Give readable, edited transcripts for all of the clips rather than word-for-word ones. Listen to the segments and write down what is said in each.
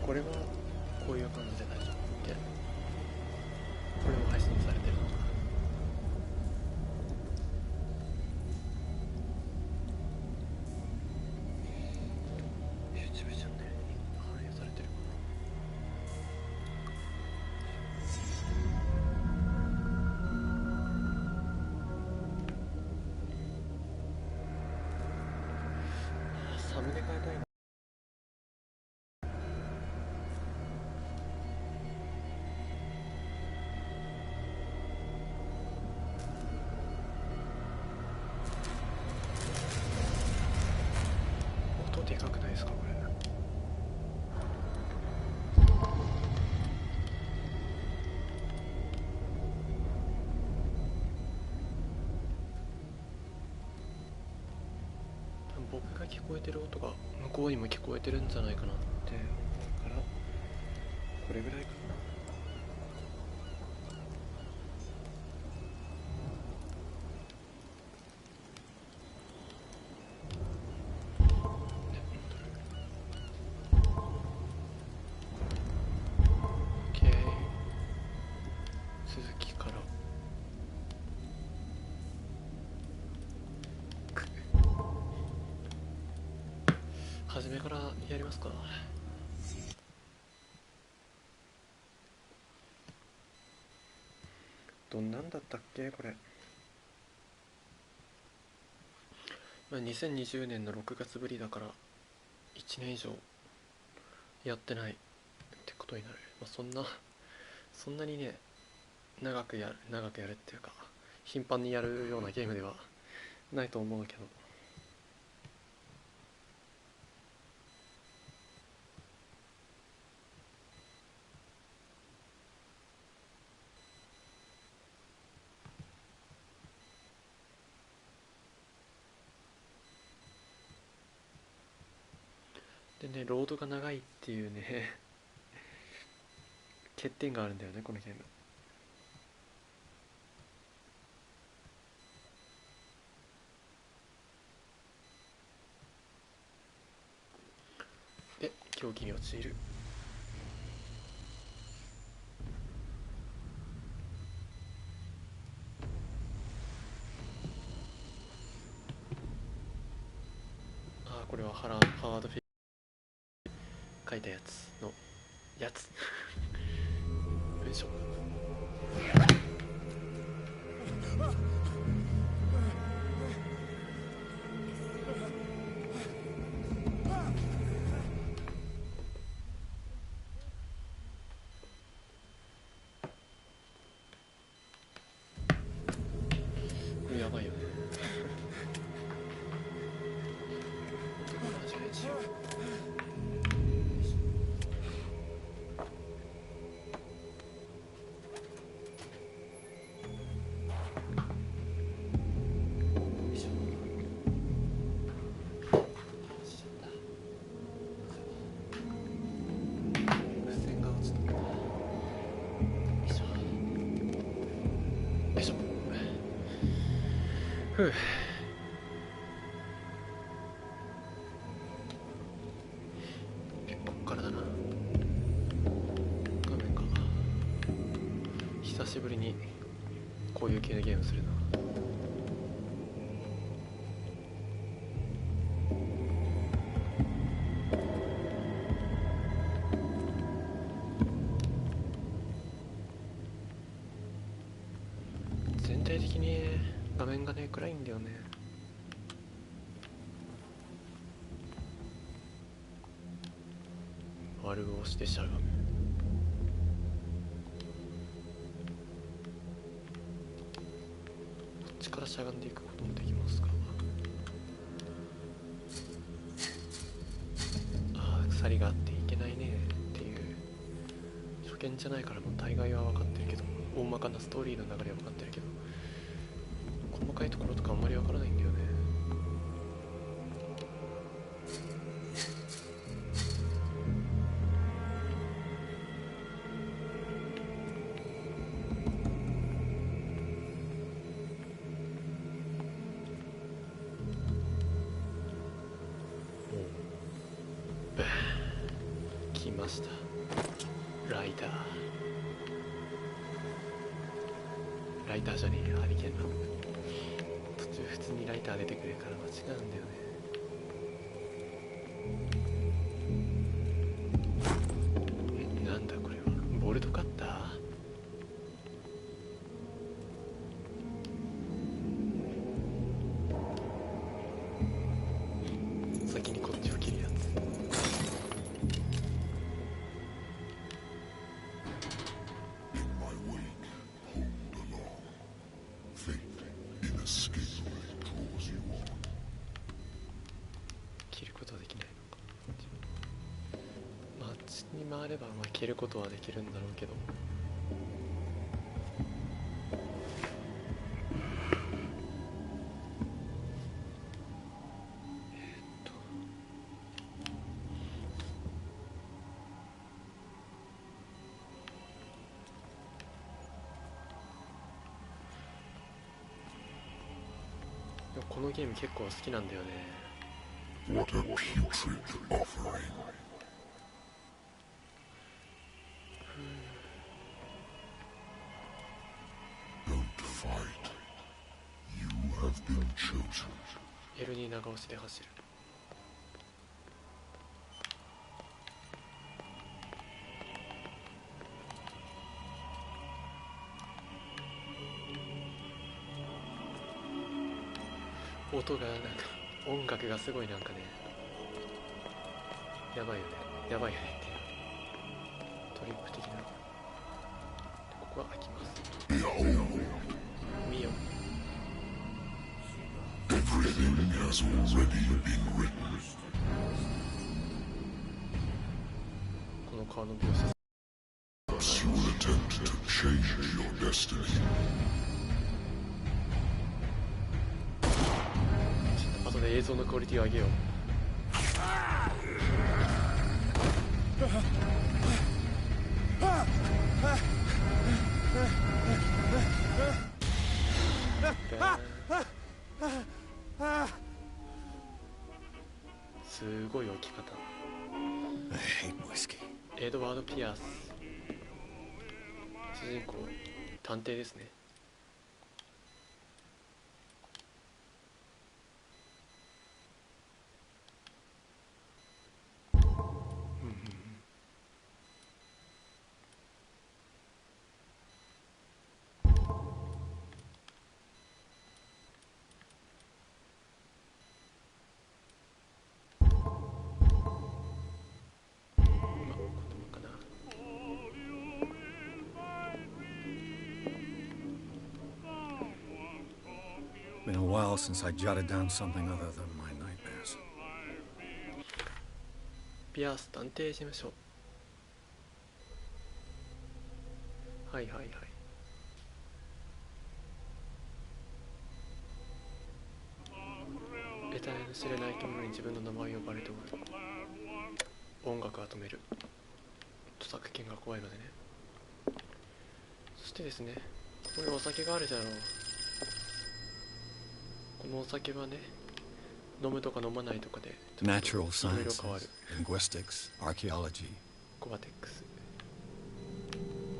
これはこういう感じで大丈夫で、これも配信されてるのかな。YouTube チャンネルに反映されてるかな。サムネ変えたいな。音でかくないですかこれ。僕が聞こえてる音が向こうにも聞こえてるんじゃないかなって思うから、これぐらいかな。OK、 続きから初めからやりますか。どんなんだったっけこれ。2020年の6月ぶりだから1年以上やってないってことになる。そんなにね、長くやるっていうか頻繁にやるようなゲームではないと思うけど、でね、ロードが長いっていうね欠点があるんだよねこのゲーム。で、狂気に陥る。これはハワード・フィ書いたやつのやつよいしょ。これやばいよね。ふう。こっからだな。画面か。久しぶりにこういう系のゲームするな。全体的に画面がね暗いんだよね。丸を押してしゃがむ。こっちからしゃがんでいくこともできますか。鎖があっていけないねっていう初見じゃないからもう大概は分かってるけど、大まかなストーリーの流れは分かってるけど、細かいところとかあんまり分からないんだよね。来ました。ライターじゃねえよ、ハリケーンの途中普通にライター出てくるから間違うんだよね。なんだこれは、ボルトカッター。先にこっちを切るやつ。切ることはできないのか。まああっちに回ればまあ切ることはできるんだろうけど、でもこのゲーム結構好きなんだよね。What a putrid offering. Don't fight. You have been chosen. L に長押しで走る。音がなんか音楽がすごいなんかね、やばいよね、やばいよねっていうトリップ的な。ここは開きます。見よ。 Everything has already been written. この顔の描写。 You will attempt to change your destiny. 後で映像のクオリティを上げよう。すごい置き方。エドワード・ピアス、主人公探偵ですね。Been a while since I jotted down something other than my nightmares. ピアス探偵事務所。はいはいはい。得体の知れない生き物に自分の名前を呼ばれておる。音楽は止める。著作権が怖いのでね。そしてですね、ここにお酒があるじゃろう。このお酒はね、飲むとか飲まないとかで Natural sciences, linguistics, archaeology. コバテックス。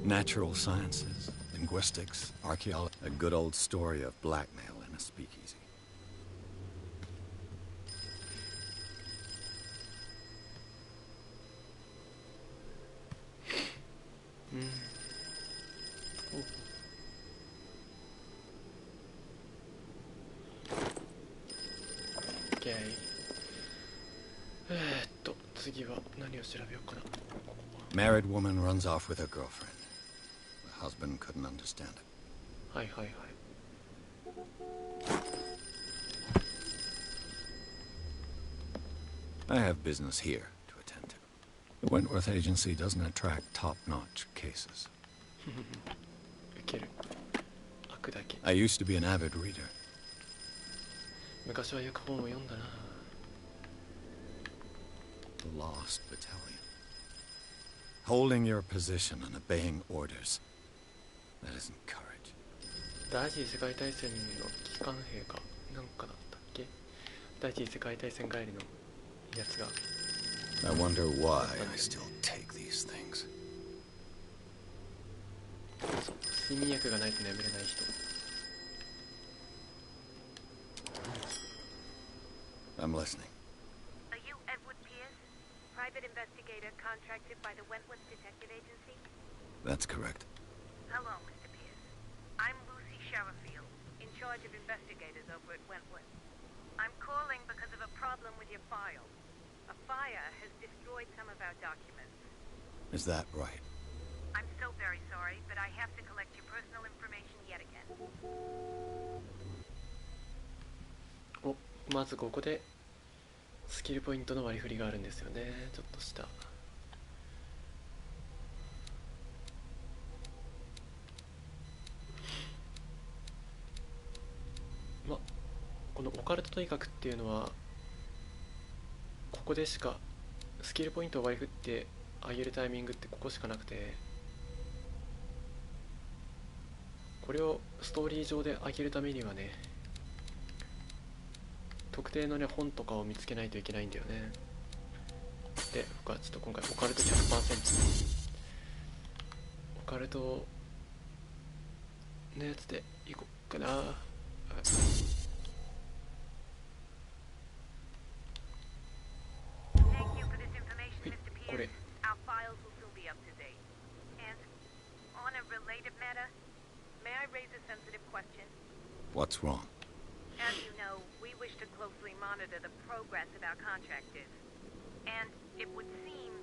Natural sciences, linguistics, archaeology. A good old story of blackmail in a speakeasy. 次は何を調べようかな。 Married woman runs off with her girlfriend. The husband couldn't understand it. はいはいはい。 I have business here to attend to. The Wentworth Agency doesn't attract top-notch cases. 受ける。悪だけ。 I used to be an avid reader. 昔はよく本を読んだな。 The Lost Battalion. Holding your position and obeying orders. That isn't courage. 第一次世界大戦の機関兵かなんかだったっけ。第一次世界大戦帰りのやつが。 I wonder why I still take 睡眠薬がないと眠れない人。I'm listening. Are you Edward Pierce, private investigator contracted by the Wentworth Detective Agency? That's correct. Hello, Mr. Pierce. I'm Lucy Sherrifield, in charge of investigators over at Wentworth. I'm calling because of a problem with your file. A fire has destroyed some of our documents. Is that right? I'm so very sorry, but I have to collect your personal information yet again. お、まずここでスキルポイントの割り振りがあるんですよね。ちょっとしたこのオカルトと医学っていうのはここでしかスキルポイントを割り振って上げるタイミングってここしかなくて、これをストーリー上で上げるためにはね、特定のね本とかを見つけないといけないんだよね。で、僕はちょっと今回オカルト 100% オカルトのやつでいこうかな。これ Our files will soon be up to date. And on a related matter, may I raise a sensitive question? What's wrong? As you know, we wish to closely monitor the progress of our contractors. And it would seem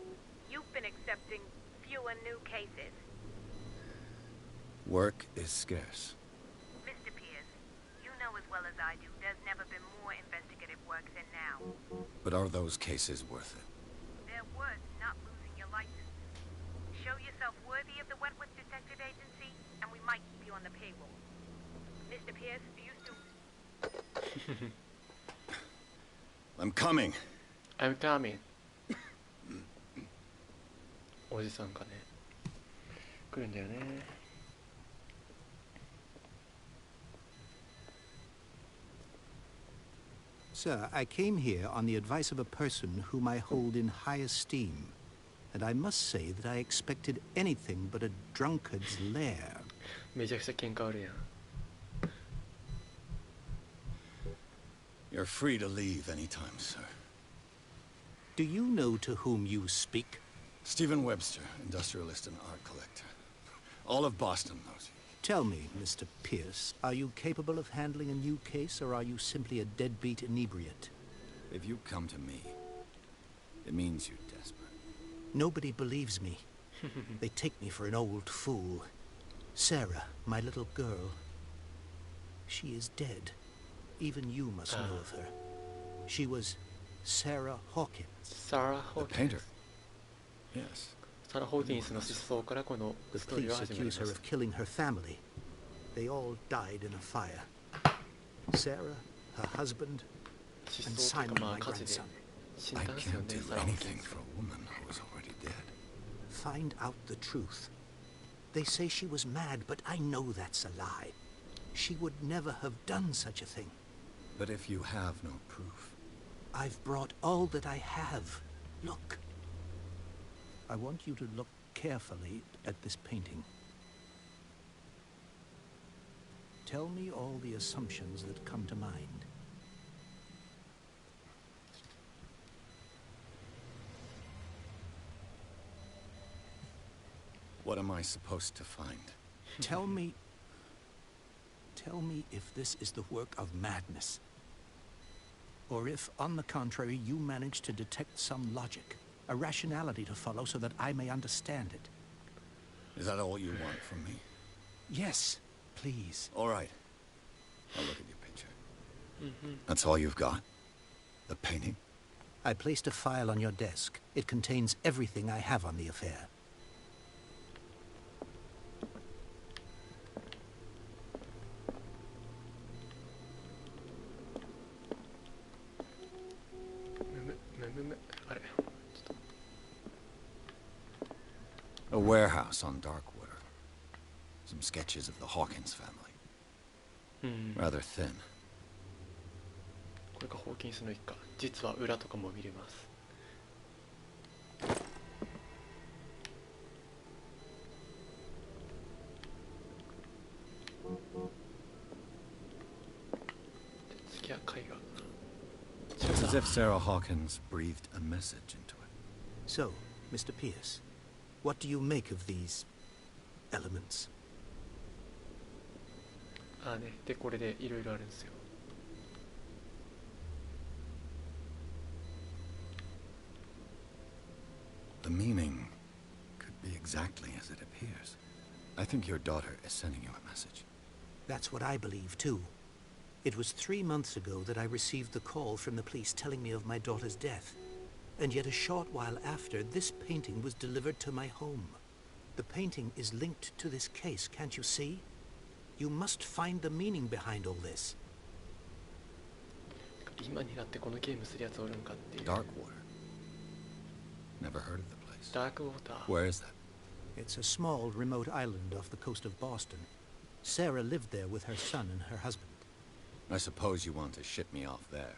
you've been accepting fewer new cases. Work is scarce. Mr. Pierce, you know as well as I do there's never been more investigative work than now. But are those cases worth it? They're worth not losing your license. Show yourself worthy of the Wentworth Detective Agency, and we might keep you on the payroll. Mr. Pierce, do you still... I'm coming. I'm coming. おじさんがね来るんだよね。Sir, I came here on the advice of a person whom I hold in high esteem, and I must say that I expected anything but a drunkard's lair. めちゃくちゃ喧嘩あるやん。You're free to leave anytime, sir. Do you know to whom you speak? Stephen Webster, industrialist and art collector. All of Boston knows you. Tell me, Mr. Pierce, are you capable of handling a new case, or are you simply a deadbeat inebriate? If you come to me, it means you're desperate. Nobody believes me. They take me for an old fool. Sarah, my little girl, she is dead. Even you must know of her. She was Sarah Hawkins. Sarah The Hawkins. painter. Yes. サラ・ホーキンスの失踪からこの The ストーリーは police 始まり accuse ま her す。 of killing her family. They all died in a fire. Sarah, her husband, 失 and 踪というか Simon, まあ my 火事で grandson. 死ん I だんですよ can't ね、 do サラ・ホーキン anything ス。 for a woman who is already dead. Find out the truth. They say she was mad, but I know that's a lie. She would never have done such a thing. But if you have no proof, I've brought all that I have. Look. I want you to look carefully at this painting. Tell me all the assumptions that come to mind. what am I supposed to find? Tell me if this is the work of madness. Or if, on the contrary, you manage to detect some logic, a rationality to follow so that I may understand it. Is that all you want from me? Yes, please. All right. I'll look at your picture. That's all you've got? The painting? I placed a file on your desk. It contains everything I have on the affair. A warehouse on Darkwater. Some sketches of the Hawkins family. Rather thin. これがホーキンスの一家。実は裏とかも見れます。貝が It's as if Sarah Hawkins breathed a message into it. So, Mr. Pierce, what do you make of these elements? ああね、でこれでいろいろあるんですよ。The meaning could be exactly as it appears. I think your daughter is sending you a message. That's what I believe, too. It was 3 months ago that I received the call from the police telling me of my daughter's death. And yet a short while after, this painting was delivered to my home. The painting is linked to this case, can't you see? You must find the meaning behind all this. 今になってこのゲームするやつおるんかっていう。 Darkwater. Never heard of the place. ダークウォーター。 Where is that? It's a small, remote island off the coast of Boston. Sarah lived there with her son and her husband. I suppose you want to ship me off there.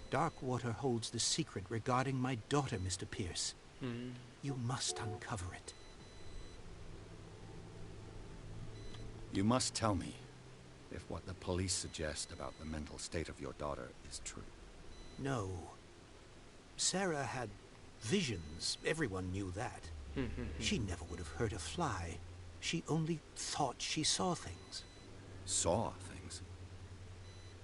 Darkwater holds the secret regarding my daughter, Mr. Pierce. You must uncover it. You must tell me if what the police suggest about the mental state of your daughter is true. No. Sarah had visions. Everyone knew that. She never would have hurt a fly. She only thought she saw things. Saw things?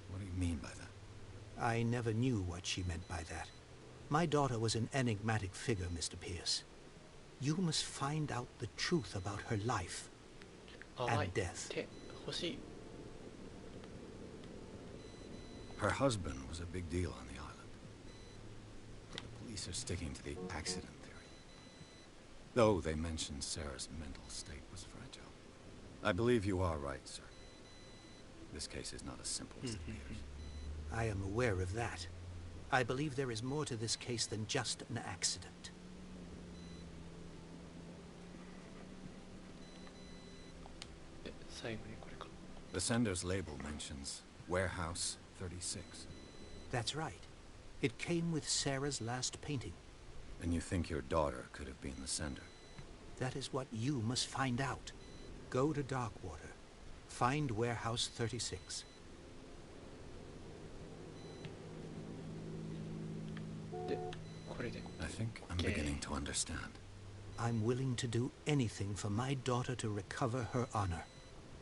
What do you mean by that? I never knew what she meant by that. My daughter was an enigmatic figure, Mr. Pierce. You must find out the truth about her life and death. 手欲しい。 Her husband was a big deal on the island. The police are sticking to the accident theory. Though they mentioned Sarah's mental state was fragile. I believe you are right, sir. This case is not as simple as it appears. I am aware of that. I believe there is more to this case than just an accident. で最後にこれか。 The sender's label mentions Warehouse 36. That's right. It came with Sarah's last painting. And you think your daughter could have been the sender? That is what you must find out. Go to Darkwater. Find Warehouse 36. でこれで I think I'm beginning to understand. I'm willing to do anything for my daughter to recover her honor.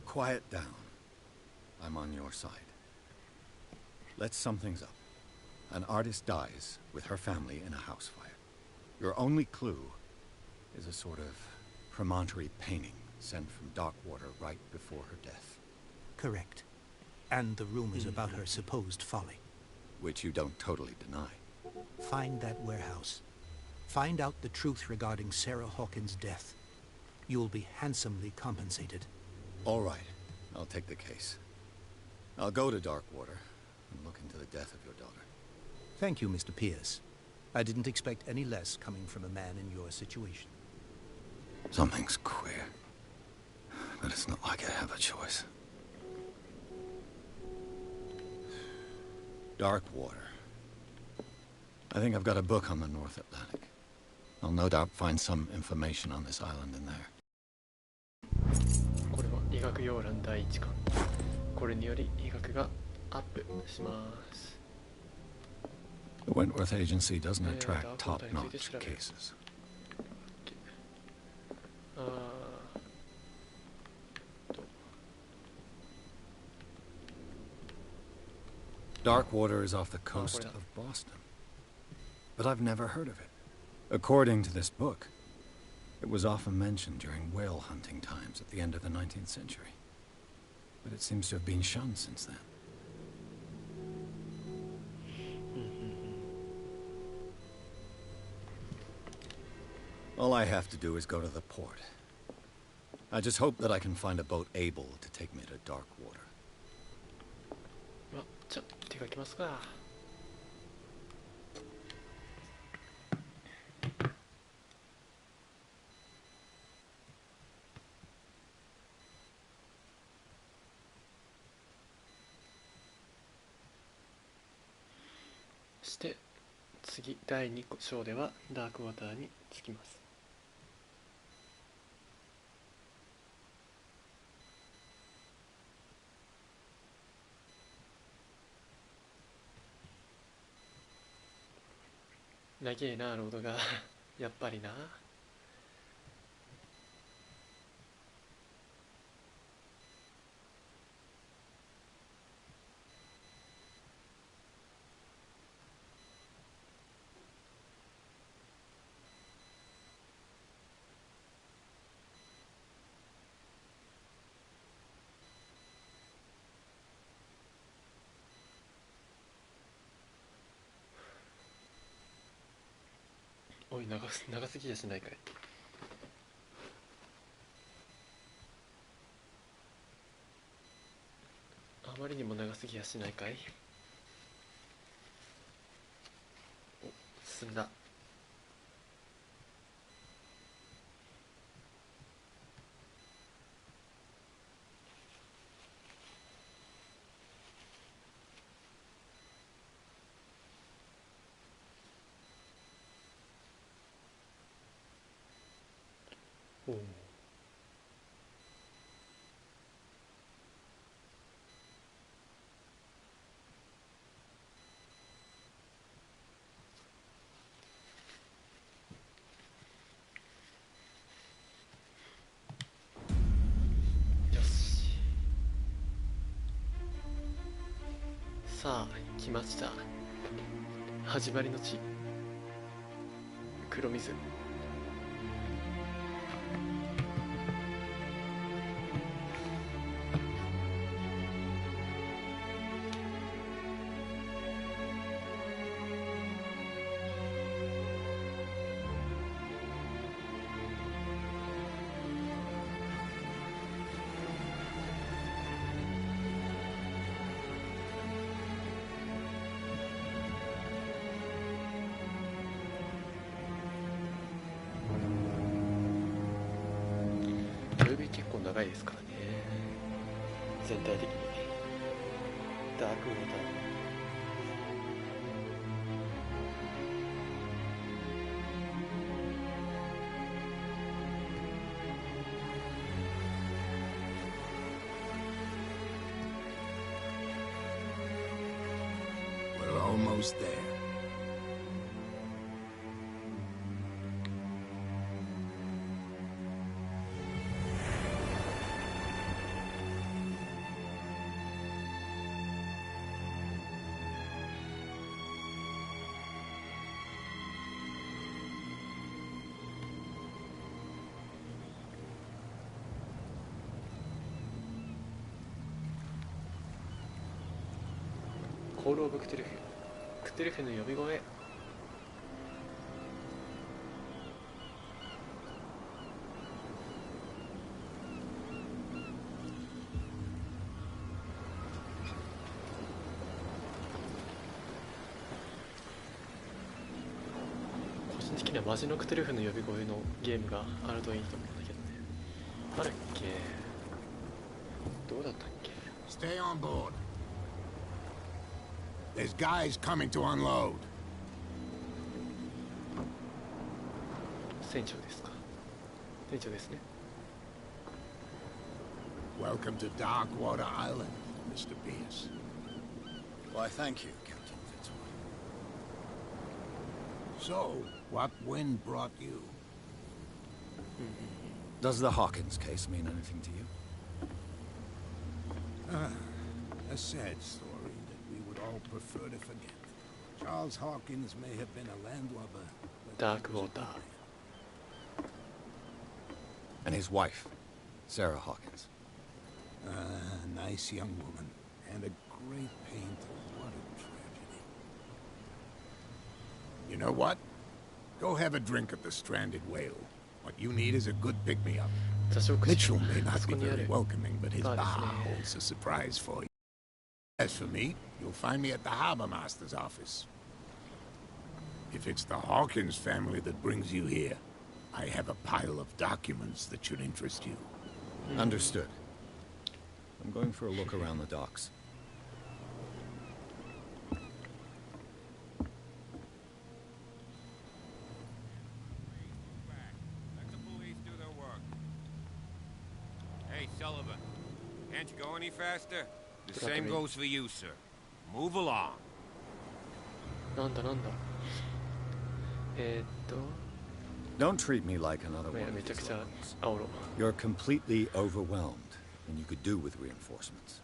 Quiet down. I'm on your side. Let's sum things up. An artist dies with her family in a house fire. Your only clue is a sort of promontory painting sent from Darkwater right before her death. Correct. And the rumors about her supposed folly. Which you don't totally deny. Find that warehouse. Find out the truth regarding Sarah Hawkins' death. You'll be handsomely compensated. All right. I'll take the case. I'll go to Darkwater and look into the death of your daughter. Thank you, Mr. Pierce. I didn't expect any less coming from a man in your situation. Something's queer. But it's not like I have a choice. Darkwater. I think I've got a book on the North Atlantic. I'll no doubt find some information on this island in there. これは医学要覧第1巻。これにより医学がアップします。 The Wentworth Agency doesn't attract top-notch cases. あDarkwater is off the coast of Boston. But I've never heard of it. According to this book, it was often mentioned during whale hunting times at the end of the 19th century. But it seems to have been shunned since then. All I have to do is go to the port. I just hope that I can find a boat able to take me to Darkwater. まあ、じゃあ手がきますか。して次第2章ではダークウォーターに着きます。長えなロードがやっぱりな。おい、長すぎやしないかい。あまりにも長すぎやしないかい。お、進んだ。おお。よし。さあ来ました。始まりの地、黒水。ムービー結構長いですからね、全体的に。ダークウォーター。We're almost there.コール・オブ・クトゥルフ。クトゥルフの呼び声。個人的にはマジのクトゥルフの呼び声のゲームがあるといいと思うんだけどね。あるっけ。どうだったっけ。 Stay on board. There's guys coming to unload. 船長ですか。船長ですね。 Welcome to Darkwater Island, Mr. Pierce. Why, thank you, Captain Fitzroy. So, what wind brought you? Does the Hawkins case mean anything to you? A sad story that we would all prefer to forget. Charles Hawkins may have been a landlubber, but Dark he was a good Water. man. And his wife, Sarah Hawkins. A nice young woman, and a great painter. What a tragedy. You know what? Go have a drink at the Stranded Whale. What you need is a good pick-me-up. 座食 Mitchell 事 may あ not そ be こにあ very る。 welcoming, but his Bar bar ですね。 holds a surprise for you. As for me, you'll find me at the harbor master's office. If it's the Hawkins family that brings you here, I have a pile of documents that should interest you. Understood. I'm going for a look around the docks. Let the police do their work. Hey, Sullivan. Can't you go any faster? The same goes for you, sir. Move along. なんだなんだ。Don't treat me like another まあ one め of ちゃ these くちゃ locals. 煽ろう。 You're completely overwhelmed, and you could do with reinforcements.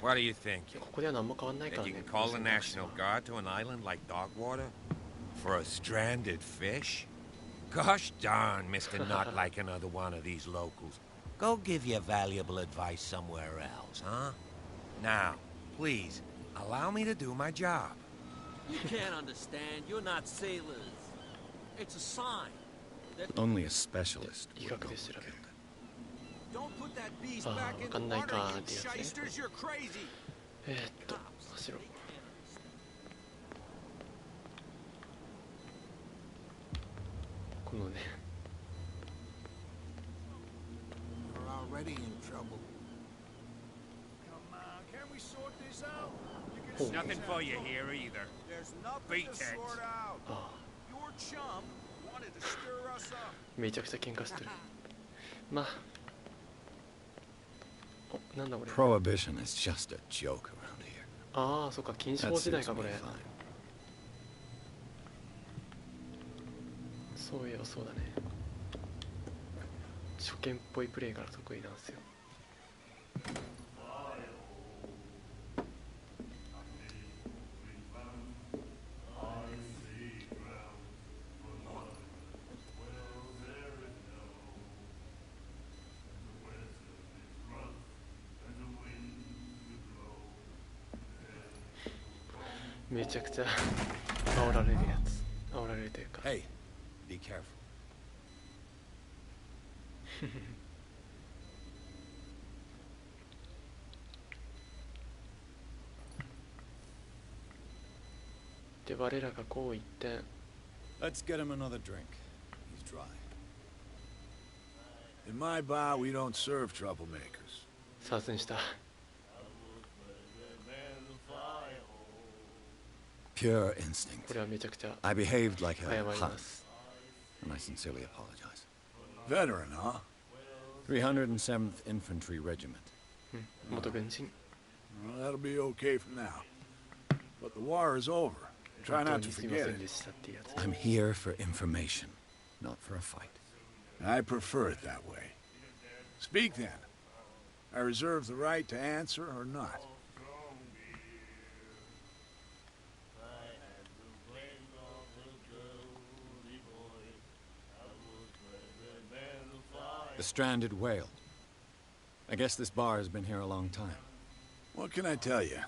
What do you think? ここでは何も変わんないか That ら you ね can call the 選択肢は National Guard to an island like Dogwater? For a stranded fish? Gosh darn, Mr. Not like another one of these locals. Go give your valuable advice somewhere else, huh? Now, please, allow me to do my job. You can't understand. You're not sailors. It's a sign. Only a specialist 医 would 学 know. で調べる。 Don't put that beast Ah, back in the wakannai water, ka youってやつね。 shysters. You're crazy. 走ろう。このね、 We're already in trouble. Come on, can we sort this out? You Oh. can Nothing for you here either. There's nothing Beat to it. sort out. あ Your chum wanted to stir us up. あ、めちゃくちゃ喧嘩してる。まあ。お、なんだこれ。 Prohibition is just a joke around here. ああ、そっか、禁止法 That 時代 suits か、こ me れ。 fine. そういえばそうだね。初見っぽいプレイが得意なんですよ。めちゃくちゃ煽られるやつ。煽られるというか。 Hey, be careful. で、我らがこう言って、 Let's get him another drink. He's dry. In my bar, we don't serve troublemakers. 参戦した。 Pure instinct. これはめちゃくちゃ I behaved like 謝 a りま hunt, す。 and I sincerely apologize. Veteran, huh? 307th Infantry Regiment. 元軍人。 Well, that'll be okay for now. But the war is over. 本 Try 当 not に to すみま forget せん it. でしたっていうやつ。 I'm here for information, not for a fight. I prefer it that way. Speak then. I reserve the right to answer or not. The stranded whale. I guess this bar has been here a long time. What can I tell you?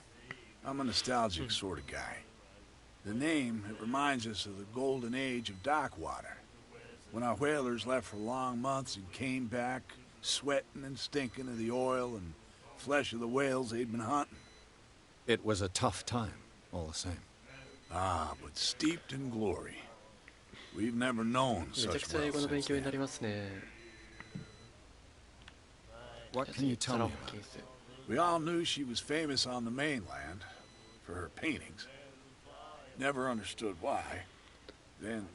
I'm a nostalgic sort of guy. The name, it reminds us of the golden age of Dockwater. When our whalers left for long months and came back, sweating and stinking of the oil and flesh of the whales they'd been hunting. It was a tough time, all the same. Ah, but steeped in glory. We've never known めちゃく such ちゃ英 wealth 語の勉 since 強にな then. りますね。 What can you サ tell ラ・ me ホッ about キ it? ンス。 We all knew she was famous on the mainland for her paintings. Never understood why. Then,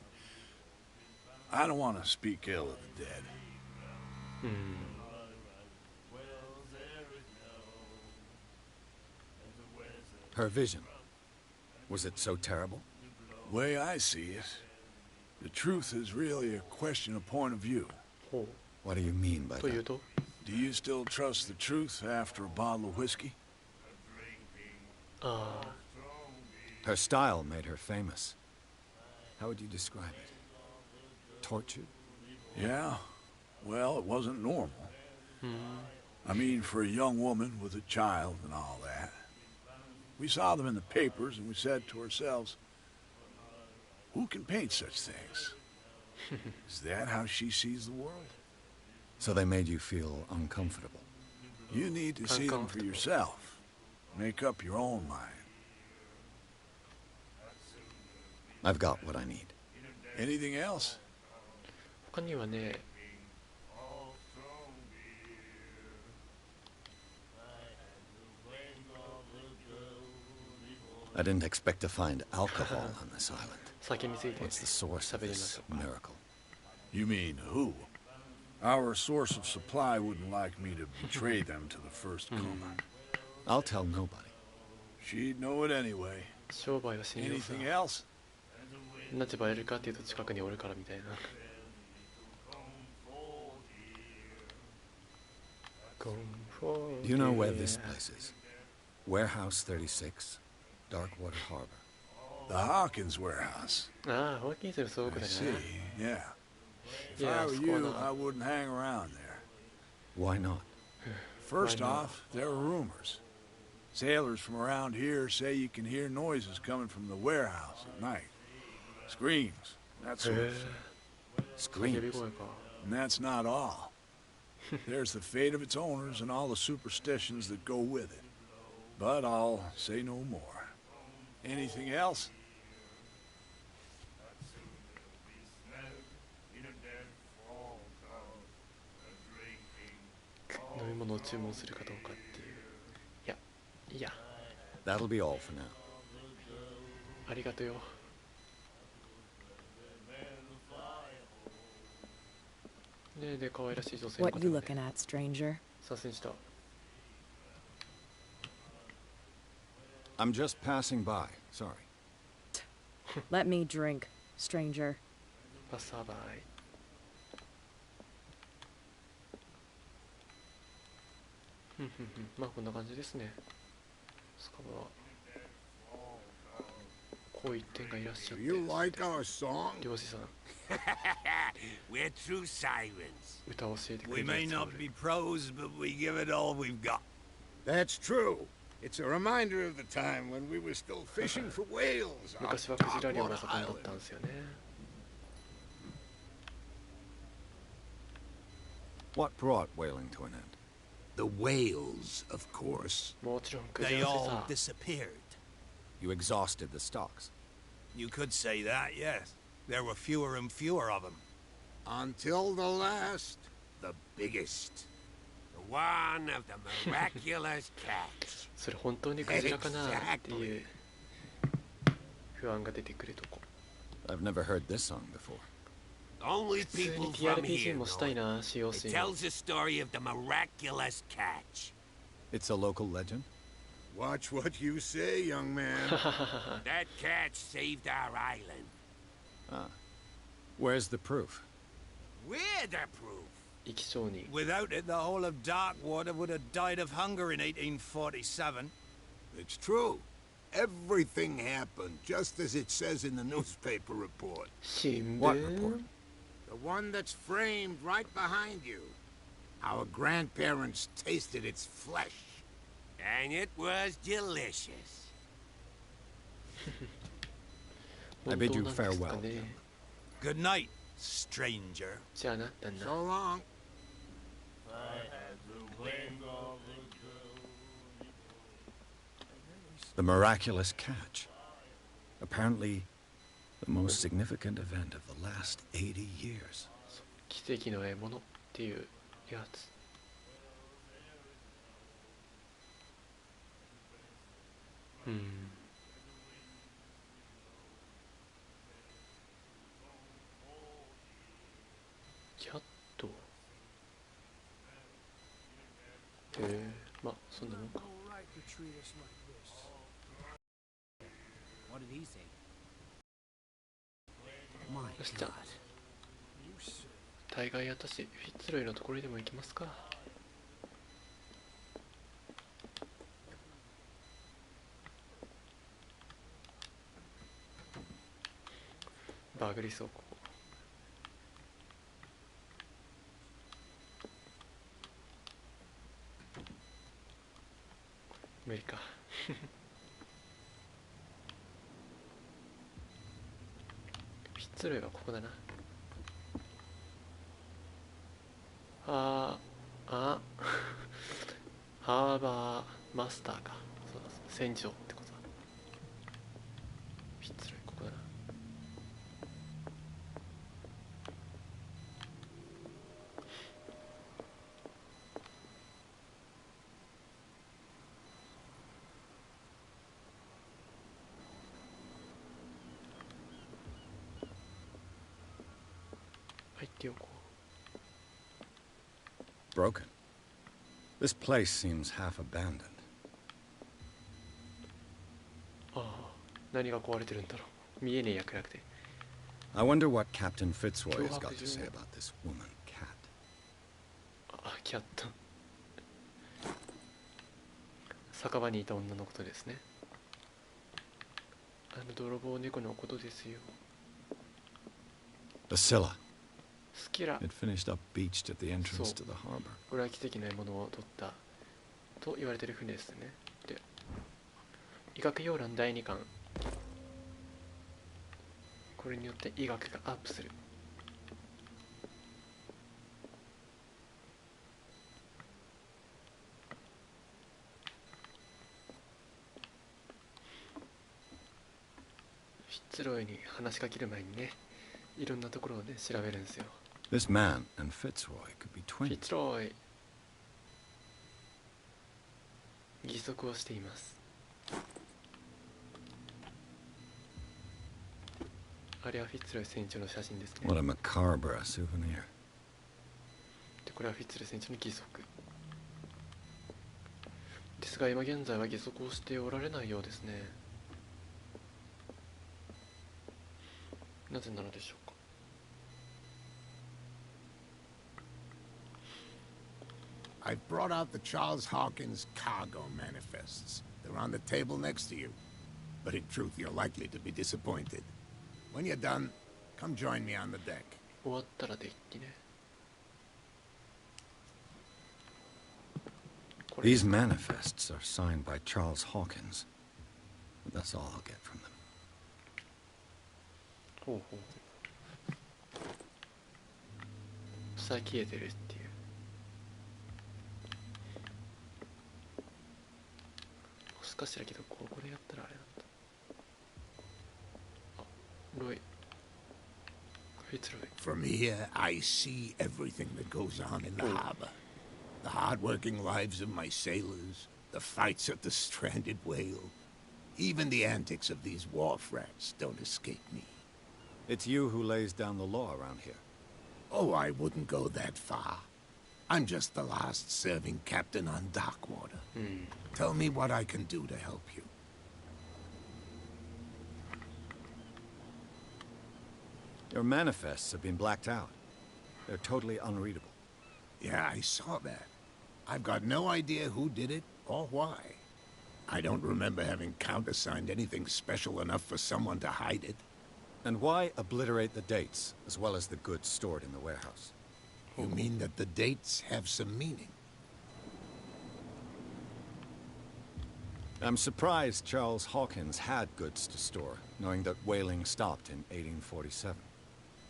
I don't want to speak ill of the dead. うん。 Her vision. Was it so terrible? The way I see it, the truth is really a question of point of view. ほ What do you mean by う。という that? と、 Do you still trust the truth after a bottle of whiskey? ああ、 Her style made her famous. How would you describe it? Tortured? Yeah. Well, it wasn't normal. うん。 I mean, for a young woman with a child and all that. We saw them in the papers and we said to ourselves, who can paint such things? Is that how she sees the world? So they made you feel uncomfortable. You need to see them for Uncomfortable. yourself. Make up your own mind. I've got what I need. Anything else? 他にはね、 I didn't expect to find alcohol on this island. 酒について What's the source of 喋りまし this ょうか。 miracle? You mean who? Our source of supply wouldn't like me to betray them to the first comer. I'll tell nobody. She'd know it anyway. 商売は信用さ Anything else? なぜバレるかっていうと近くにおるからみたいな。Do you know where this place is? Warehouse 36, Darkwater Harbor. The Hawkins warehouse. ああ、ホーキンスの倉庫 I だね。 see, yeah. If Yeah, I were it's you, going on. I wouldn't hang around there. Why not? First Why not? off, there are rumors. Sailors from around here say you can hear noises coming from the warehouse at night. Screams, that sort of thing. 叫び Screams. 声か。 And that's not all. There's the fate of its owners and all the superstitions that go with it. But I'll say no more. Anything else? 飲み物を注文するかどうかっていう。いや、いいや。 That'll be all for now. ありがとうよ。で、可愛らしい女性の What 方 you が looking at, stranger? 左遷した。 I'm just passing by. Sorry. Let me drink, stranger. パサバイ。まあこんな感じですね。スカバはこういう点がいらっしゃっ Do て。 you like our song? 漁師さん、 We're true sirens. 歌を教えてく We れるや may つがお not る。 be pros, but we give it all we've got. That's true. It's a reminder of the time when we were still fishing for whales. 昔はクジラ漁が盛んだったんですよね。 What brought whaling to an end? The whales, of course. もちろんクジ They ラ all さ。 disappeared. You exhausted the stocks. You could say that, yes. There were fewer and fewer of them. Until the last, the biggest. The one of the miraculous catch. それ本当にクジラかなっていう不安が出てくるとこ。 I've never heard this song before. Only 普通に people from TRPG here もした know い it. な、使用 It シーン。 tells the story of the miraculous catch. It's a local legend? Watch what you say, young man. That catch saved our island. Ah. Where's the proof? We're the proof. 生き証人。 Without it, the whole of Darkwater would have died of hunger in 1847. It's true. Everything happened just as it says in the newspaper report. 新 What 聞 report? The one that's framed right behind you. Our grandparents tasted its flesh. And it was delicious. I bid you 本当なんですか farewell. ね。 Good night, stranger. じゃあな、旦那。 So long. The miraculous catch. Apparently, the most significant event of the last 80 years. 奇跡の獲物っていうやつ。キャット。へえ、まあそんなもんか。 What did he say? よし、じゃあ大概私フィッツロイのところにでも行きますか。バグリ倉庫。無理か。フィッツロイはここだな。ハーバーマスターか。そうだ、船長ってことだ。フィッツロイここだな。入っておこう。 Broken. This place seems half abandoned. ああ、何が壊れてるんだろう。見えねえや、暗くて。I wonder what Captain Fitzroy has got to say about this woman, Cat. あ、キャット。酒場にいた女のことですね。泥棒猫のことですよ。Basilla. スキラ。 It finished up beached at the entrance to the harbor. これは奇跡の獲物を取ったと言われている船ですね。で、医学洋覧第2巻。これによって医学がアップする。フィッツロイに話しかける前にね、いろんなところをね、調べるんですよ。This man and Fitzroy could be フィッ twins. ツロイ、義足をしています。あれはフィッツロイ船長の写真ですね。 What a macabre souvenir. で、これはフィッツロイ船長の義足ですが、今現在は義足をしておられないようですね。なぜなのでしょうか。I've brought out the Charles Hawkins cargo manifests. They're on the table next to you. But in truth, you're likely to be disappointed. When you're done, come join me on the deck. 終わったらデッキね。これ These manifests are signed by Charles Hawkins. But that's all I'll get from them. ほうほう。さあ消えてるっていう。もしかしたらけど、これやったらあれだった。あ、ロイ。フィッツロイ。 From here, I see everything that goes on in the harbor. The hard-working lives of my sailors, the fights at the stranded whale. Even the antics of these wharf rats don't escape me. It's you who lays down the law around here. Oh, I wouldn't go that far. I'm just the last serving captain on Darkwater. Tell me what I can do to help you. Your manifests have been blacked out. They're totally unreadable. Yeah, I saw that. I've got no idea who did it or why. I don't remember having countersigned anything special enough for someone to hide it. And why obliterate the dates, as well as the goods stored in the warehouse? You mean that the dates have some meaning? I'm surprised Charles Hawkins had goods to store, knowing that whaling stopped in 1847.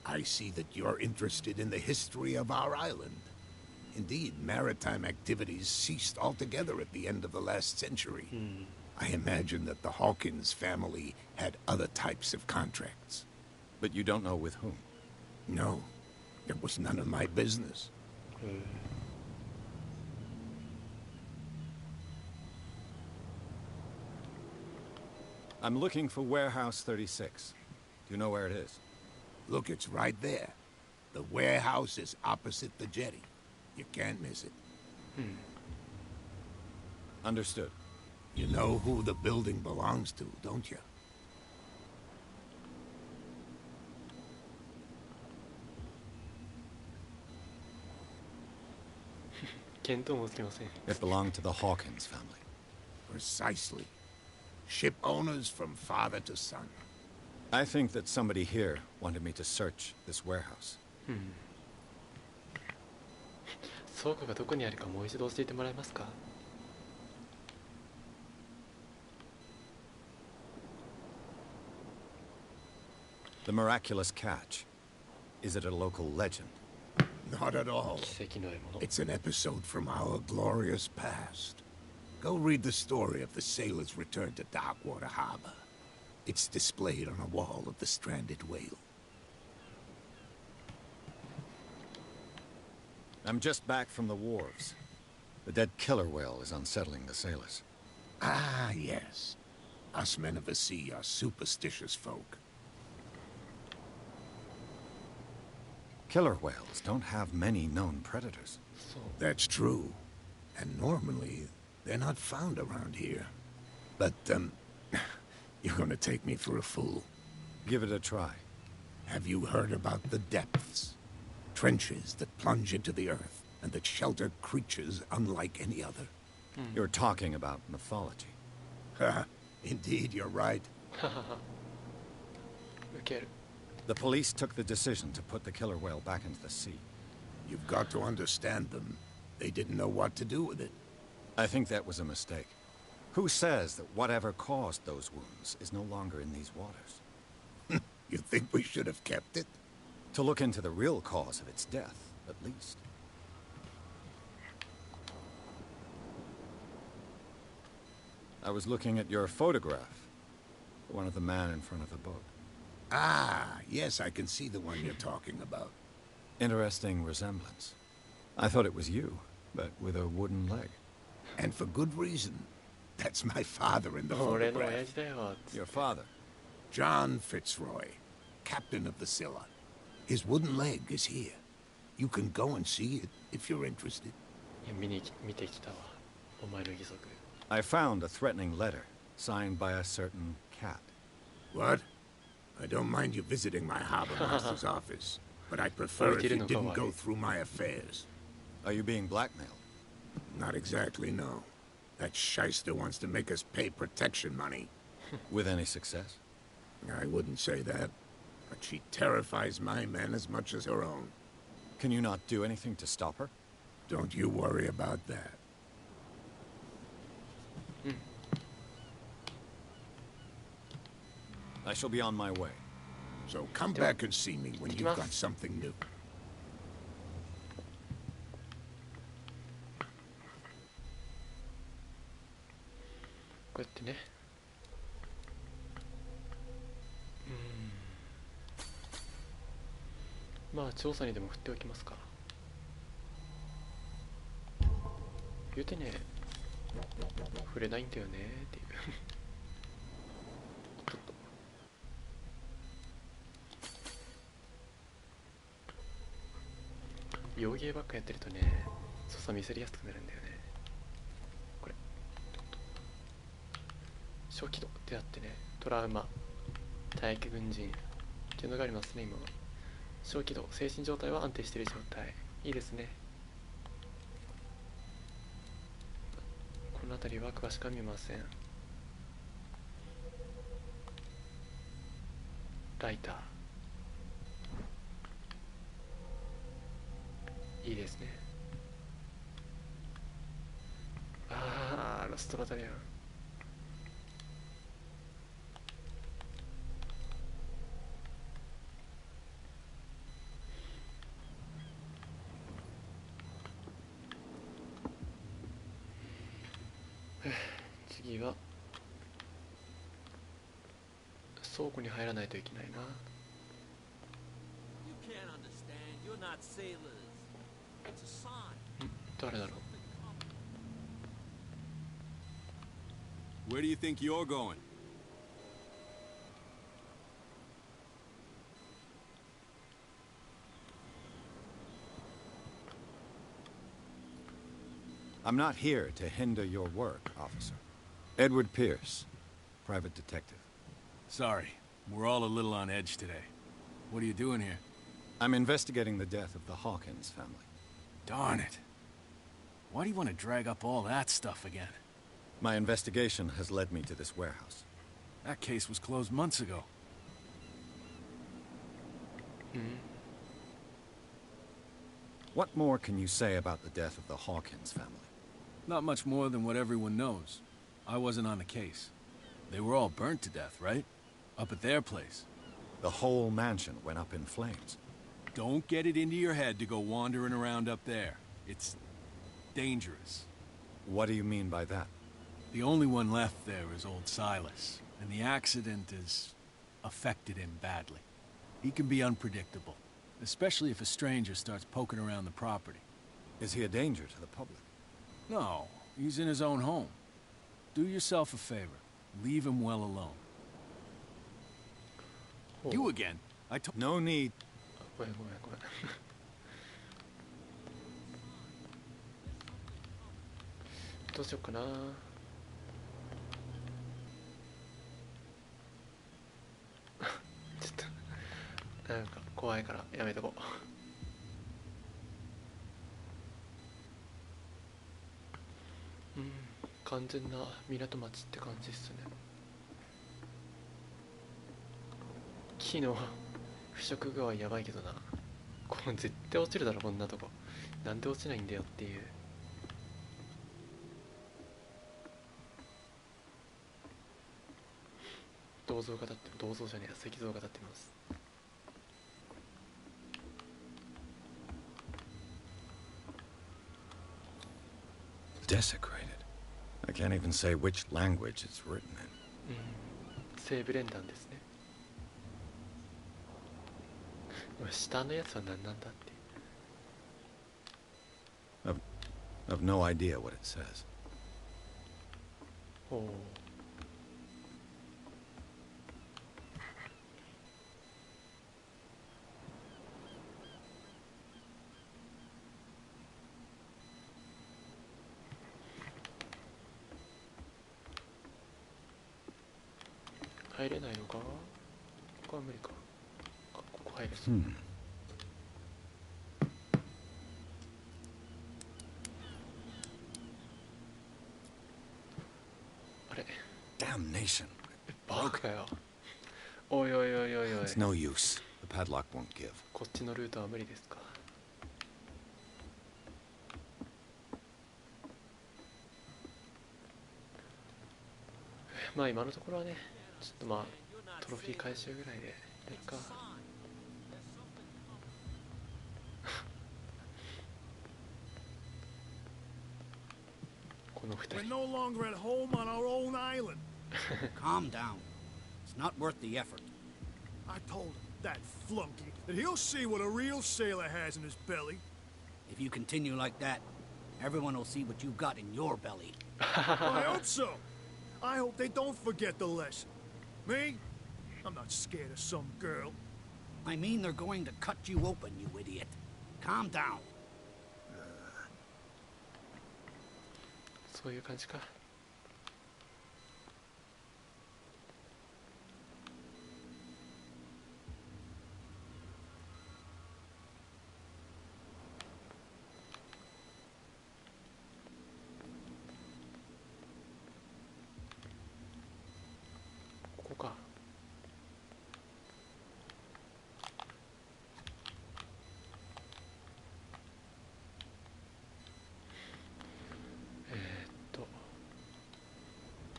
I see that you're interested in the history of our island. Indeed, maritime activities ceased altogether at the end of the last century. I imagine that the Hawkins family had other types of contracts. But you don't know with whom? No, it was none of my business. I'm looking for Warehouse 36. Do you know where it is? Look, it's right there. The warehouse is opposite the jetty. You can't miss it. Understood. You know who the building belongs to, don't you? It belonged to the Hawkins family. Precisely. Ship owners from father to son. I think that somebody here wanted me to search this warehouse. 倉庫がどこにあるかもう一度教えてもらえますか。 The miraculous catch. Is it a local legend? Not at all. 奇跡の獲物。 It's an episode from our glorious past. Go read the story of the sailor's return to Darkwater Harbor. It's displayed on a wall of the stranded whale. I'm just back from the wharves. The dead killer whale is unsettling the sailors. Ah, yes. Us men of the sea are superstitious folk. Killer whales don't have many known predators. That's true. And normally, they're not found around here. But, you're gonna take me for a fool. Give it a try. Have you heard about the depths? Trenches that plunge into the earth and that shelter creatures unlike any other. You're talking about mythology. Indeed, you're right. ウケる。 The police took the decision to put the killer whale back into the sea. You've got to understand them. They didn't know what to do with it. I think that was a mistake. Who says that whatever caused those wounds is no longer in these waters? You think we should have kept it? To look into the real cause of its death, at least. I was looking at your photograph. The one of the man in front of the boat. Ah, yes, I can see the one you're talking about. Interesting resemblance. I thought it was you, but with a wooden leg. And for good reason. That's my father in the 俺の親 photograph. 父だよ。 Your father. John Fitzroy, captain of the Scylla. His wooden leg is here. You can go and see it if you're interested. いや見てきたわ。お前の義足。 I found a threatening letter, signed by a certain cat. What? I don't mind you visiting my harbor master's office, but I'd prefer if you didn't go through my affairs. Are you being blackmailed? Not exactly, no. That shyster wants to make us pay protection money. With any success? I wouldn't say that, but she terrifies my men as much as her own. Can you not do anything to stop her? Don't you worry about that. I shall be on my way. So come back and see me when you've got something new. こうやってね。まあ調査にでも振っておきますか。言うてね、触れないんだよねっていう。ちょっと。洋芸ばっかやってるとね、操作見せりやすくなるんだよね。これ。小気度ってあってね、トラウマ、退役軍人っていうのがありますね、今は。小気度、精神状態は安定している状態。いいですね。この辺りは詳しくは見ません。ライター。いいですね。あー、ラストラタリアン。次は倉庫に入らないといけないな。 You can't understand. You're not sailors. It's a sign. 誰だろう。 Where do you think you're going? I'm not here to hinder your work, officer. Edward Pierce, private detective. Sorry, we're all a little on edge today. What are you doing here? I'm investigating the death of the Hawkins family. Darn it. Why do you want to drag up all that stuff again? My investigation has led me to this warehouse. That case was closed months ago. What more can you say about the death of the Hawkins family? Not much more than what everyone knows. I wasn't on the case. They were all burnt to death, right? Up at their place. The whole mansion went up in flames. Don't get it into your head to go wandering around up there. It's dangerous. What do you mean by that? The only one left there is old Silas, and the accident has affected him badly. He can be unpredictable, especially if a stranger starts poking around the property. Is he a danger to the public? No, he's in his own home. Do yourself a favor. Leave him well alone. You again. I told. No need. ごめんごめんごめん。どうしようかな。ちょっとからやめとこう。完全な港町って感じっすね。木の腐食具合やばいけどな。これ絶対落ちるだろこんなとこ。なんで落ちないんだよっていう。銅像が立ってる。銅像じゃねえや、石像が立ってます。Desecrated. I can't even say which language it's written in. 西部連弾ですね。下のやつは何なんだって。I've no idea what it says. おお。入れないのか？ここは無理か。あ、ここ入れそう。あれ？ Damnation! バカよ。おいおいおいおいおい。It's no use. The padlock won't give. こっちのルートは無理ですか。まあ今のところはね、ちょっとまあトロフィー回収ぐらいでいいか。この二人。We're no longer at home on our own island. Calm down. It's not worth the effort. I told him, that flunky, that he'll see what a real sailor has in his belly. If you continue like that, everyone will see what you've got in your belly. I hope so. I hope they don't forget the lesson. Me? I'm not scared of some girl. I mean they're going to cut you open, you idiot. Calm down. そういう感じか。ここか。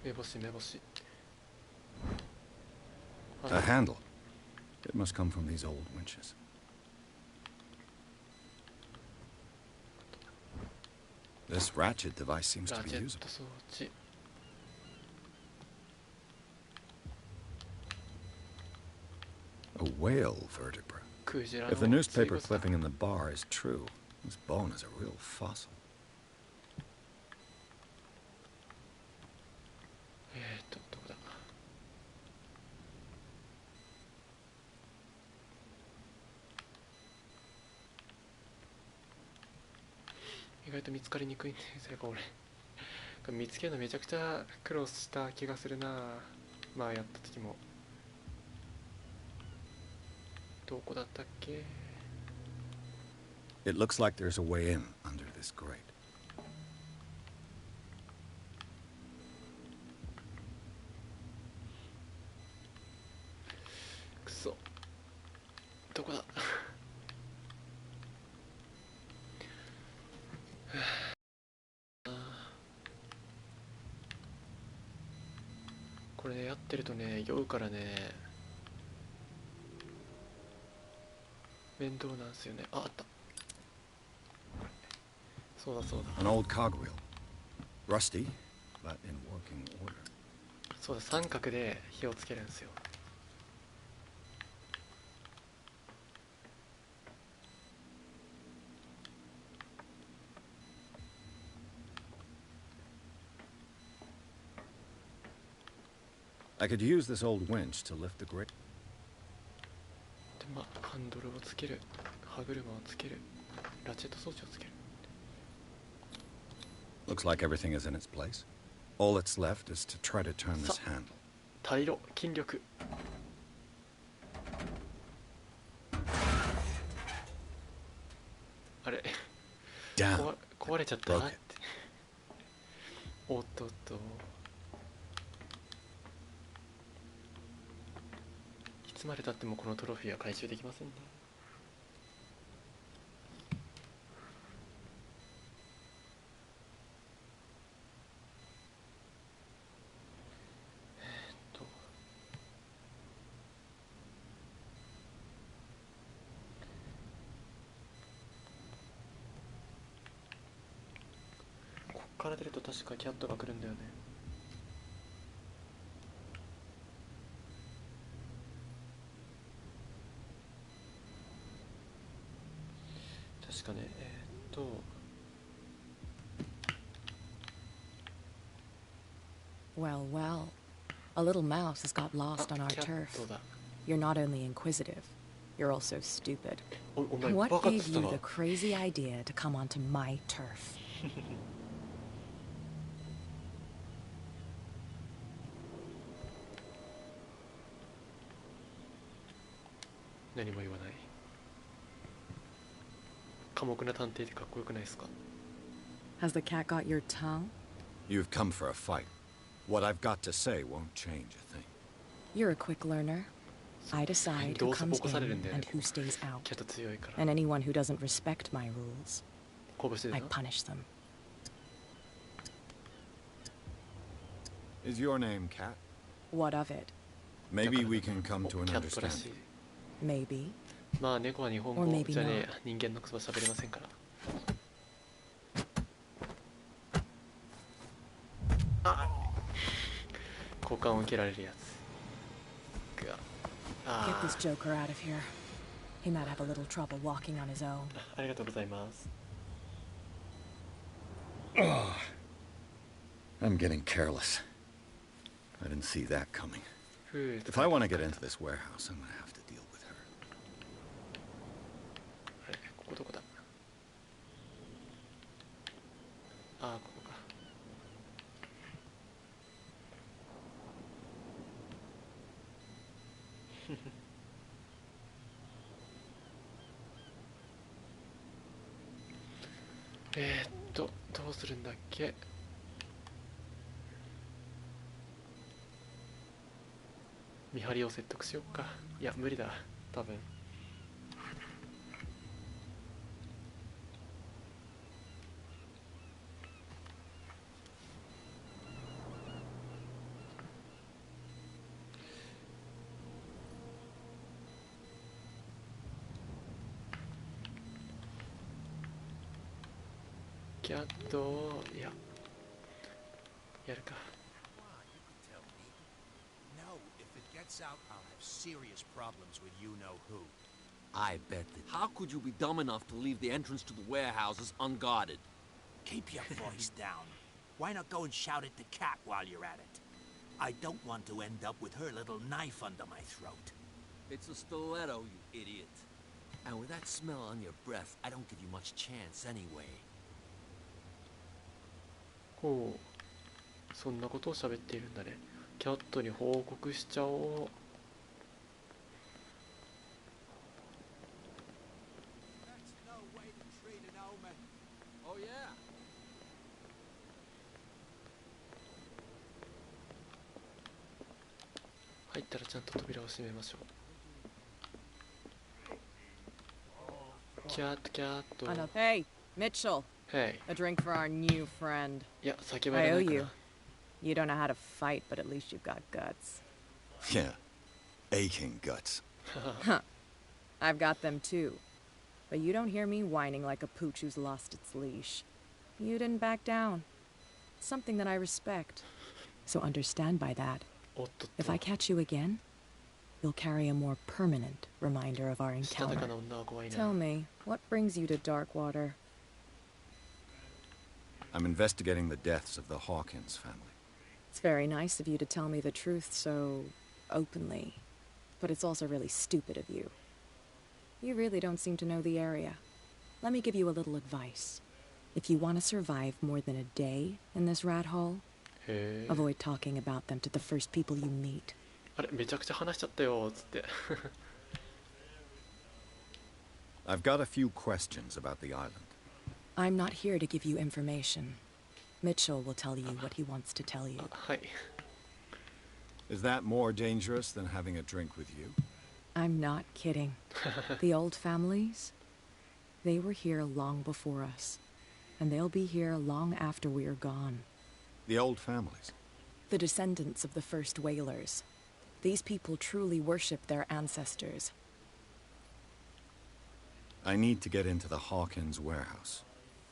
目星目星。A handle. It must come from these old winches. This ratchet device seems to ラ be ジェッ usable. ト装置。A whale vertebra. クジラ If the の newspaper 追骨だ。 clipping in the bar is true, this bone is a real fossil. どこだ。意外と見つかりにくいんですよこれ。これ見つけるのめちゃくちゃ苦労した気がするな。まあやった時も。どこだったっけ？ It looks like there's a way in under this grate. くそ。どこだ。これねやってるとね酔うからね面倒なんですよね。あった。そうだそうだ。 An old cogwheel. Rusty, but in working order. そうだ三角で火をつけるんですよ。I could use this old winch to lift the grate. でまあハンドルをつける、歯車をつける、ラチェット装置をつける。 Looks like everything is in its place. All that's left is to try to turn this handle. 退路筋力。down. 壊れちゃったなって。おっとっと。いつまでたってもこのトロフィーは回収できませんね。こっから出ると確かキャットが来るんだよね。確かね、Well, well. A little mouse has got lost on our キャッ turf. トだ。 You're not only inquisitive, you're also stupid. お前 What バカっ gave つった you な。 the crazy idea to come onto my turf? 何も言わない。寡黙な探偵ってかっこよくないですか？ Has the cat got your tongue? You've come for a fight. What I've got to say won't change a thing. You're a quick learner. I decide who どうせ comes ボコされるん in だよ and ね。 who stays out. キャット強いから。 And anyone who doesn't respect my rules, 拳で I な。 punish them. Is your name Cat? What of it? Maybe we can come to お an キャットらし understanding. い。 Maybe. まあ猫は日本 Or 語 maybe じゃねえや not. 人間のクソは喋れませんから。あ交換を受けられるやつが。 Get あ this joker out of here. He might have a little trouble walking on his own. ありがとうございます。 I'm getting careless. I didn't see that coming. ふう If I want to get into this warehouse, I'm gonna have to deal with her. あれここどこだ。ああここか。どうするんだっけ。見張りを説得しよっか。いや無理だ多分。キャットいややるか。 No, if it gets out, I'll have serious problems with you-know-who. I bet that... How could you be dumb enough to leave the entrance to the warehouses unguarded? Keep your voice down. Why not go and shout at the cat while you're at it? I don't want to end up with her little knife under my throat. It's a stiletto, you idiot. And with that smell on your breath, I don't give you much chance anyway. ほうそんなことを喋っているんだね。キャットに報告しちゃおう。 Oh, yeah. 入ったらちゃんと扉を閉めましょう。キャットキャット。 Hey, Mitchell. Hey. A drink for our new friend. いや叫ば I れな owe いか you. な。 You don't know how to fight, but at least you've got guts. Yeah. Aching guts. I've got them too. But you don't hear me whining like a pooch who's lost its leash. You didn't back down. Something that I respect. So understand by that. おっとっ If と I catch you again, you'll carry a more permanent reminder of our したた encounter. かな女は怖いな。 Tell me, what brings you to Darkwater? I'm investigating the deaths of the Hawkins family. It's very nice of you to tell me the truth so openly. But it's also really stupid of you. You really don't seem to know the area. Let me give you a little advice. If you want to survive more than a day in this rat hole, へえ。 avoid talking about them to the first people you meet. あれめちゃくちゃ話しちゃったよつって。 I've got a few questions about the island. I'm not here to give you information. Mitchell will tell you what he wants to tell you. はい。 Is that more dangerous than having a drink with you? I'm not kidding. The old families, they were here long before us, and they'll be here long after we're gone. The old families? The descendants of the first whalers. These people truly worship their ancestors. I need to get into the Hawkins warehouse.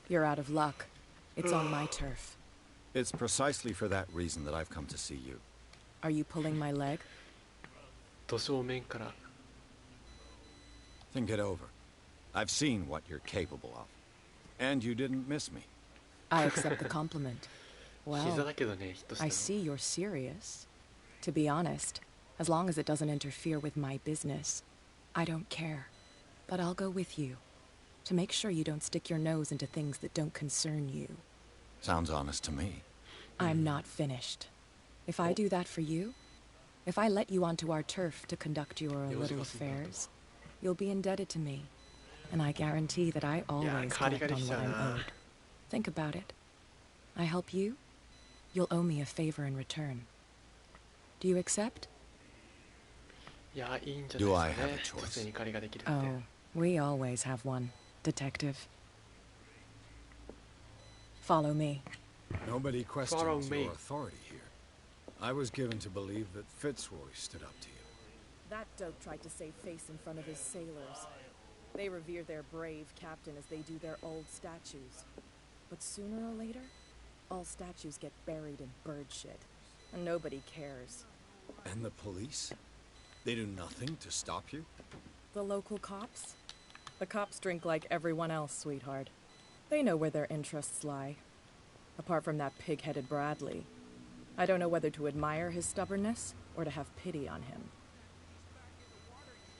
You're out of luck. It's on my turf. It's precisely for that reason that I've come to see you. Are you pulling my leg? 土正面から Think it over. I've seen what you're capable of. And you didn't miss me. I accept the compliment. 膝 Well, だけどね、ヒットした I の。 see you're serious. To be honest, as long as it doesn't interfere with my business, I don't care. But I'll go with you, to make sure you don't stick your nose into things that don't concern you. Sounds honest to me. I'm not finished. If I do that for you, if I let you onto our turf to conduct your little affairs, you'll be indebted to me. And I guarantee that I always collect on what I'm owed. Think about it. I help you, you'll owe me a favor in return. Do you accept? いや、いいんじゃない Do I です have か a ね。 choice? 突然に借りができるって。 Oh, we always have one, Detective. Follow me. Nobody questions Follow me. your authority here. I was given to believe that Fitzroy stood up to you. That dope tried to save face in front of his sailors. They revere their brave captain as they do their old statues. But sooner or later, all statues get buried in bird shit. And nobody cares. And the police? They do nothing to stop you? The local cops? The cops drink like everyone else, sweetheart. They know where their interests lie. Apart from that pig-headed Bradley, I don't know whether to admire his stubbornness or to have pity on him.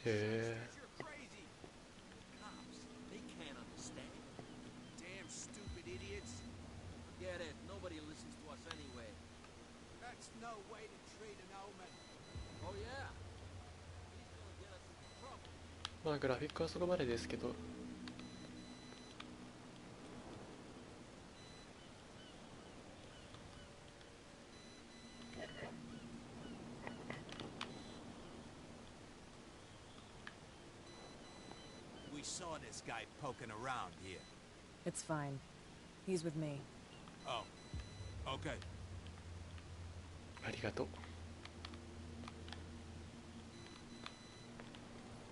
へえ。 You're crazy. Cops, they can't understand. Damn stupid idiots. Forget it. Nobody listens to us anyway. That's no way to treat an omen. Oh yeah. He's gonna get us into trouble. まあグラフィックはそこまでですけど。 We saw this guy poking around here. It's fine. He's with me. Oh, okay. ありがとう。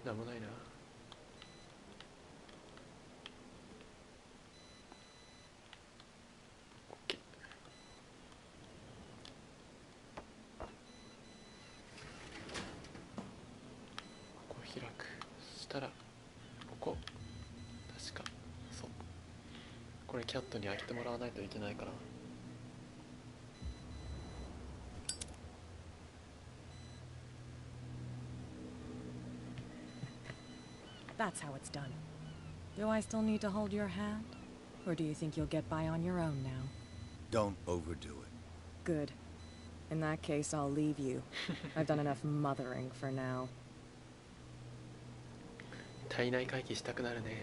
なんもないな。オッケー。ここ開く。そしたら、ここ。確か、そう。これキャットに開けてもらわないといけないから。 That's how it's done. Do I still need to hold your hand? Or do you think you'll get by on your own now? Don't overdo it. Good. In that case, I'll leave you. I've done enough mothering for now. 体内回帰したくなるね。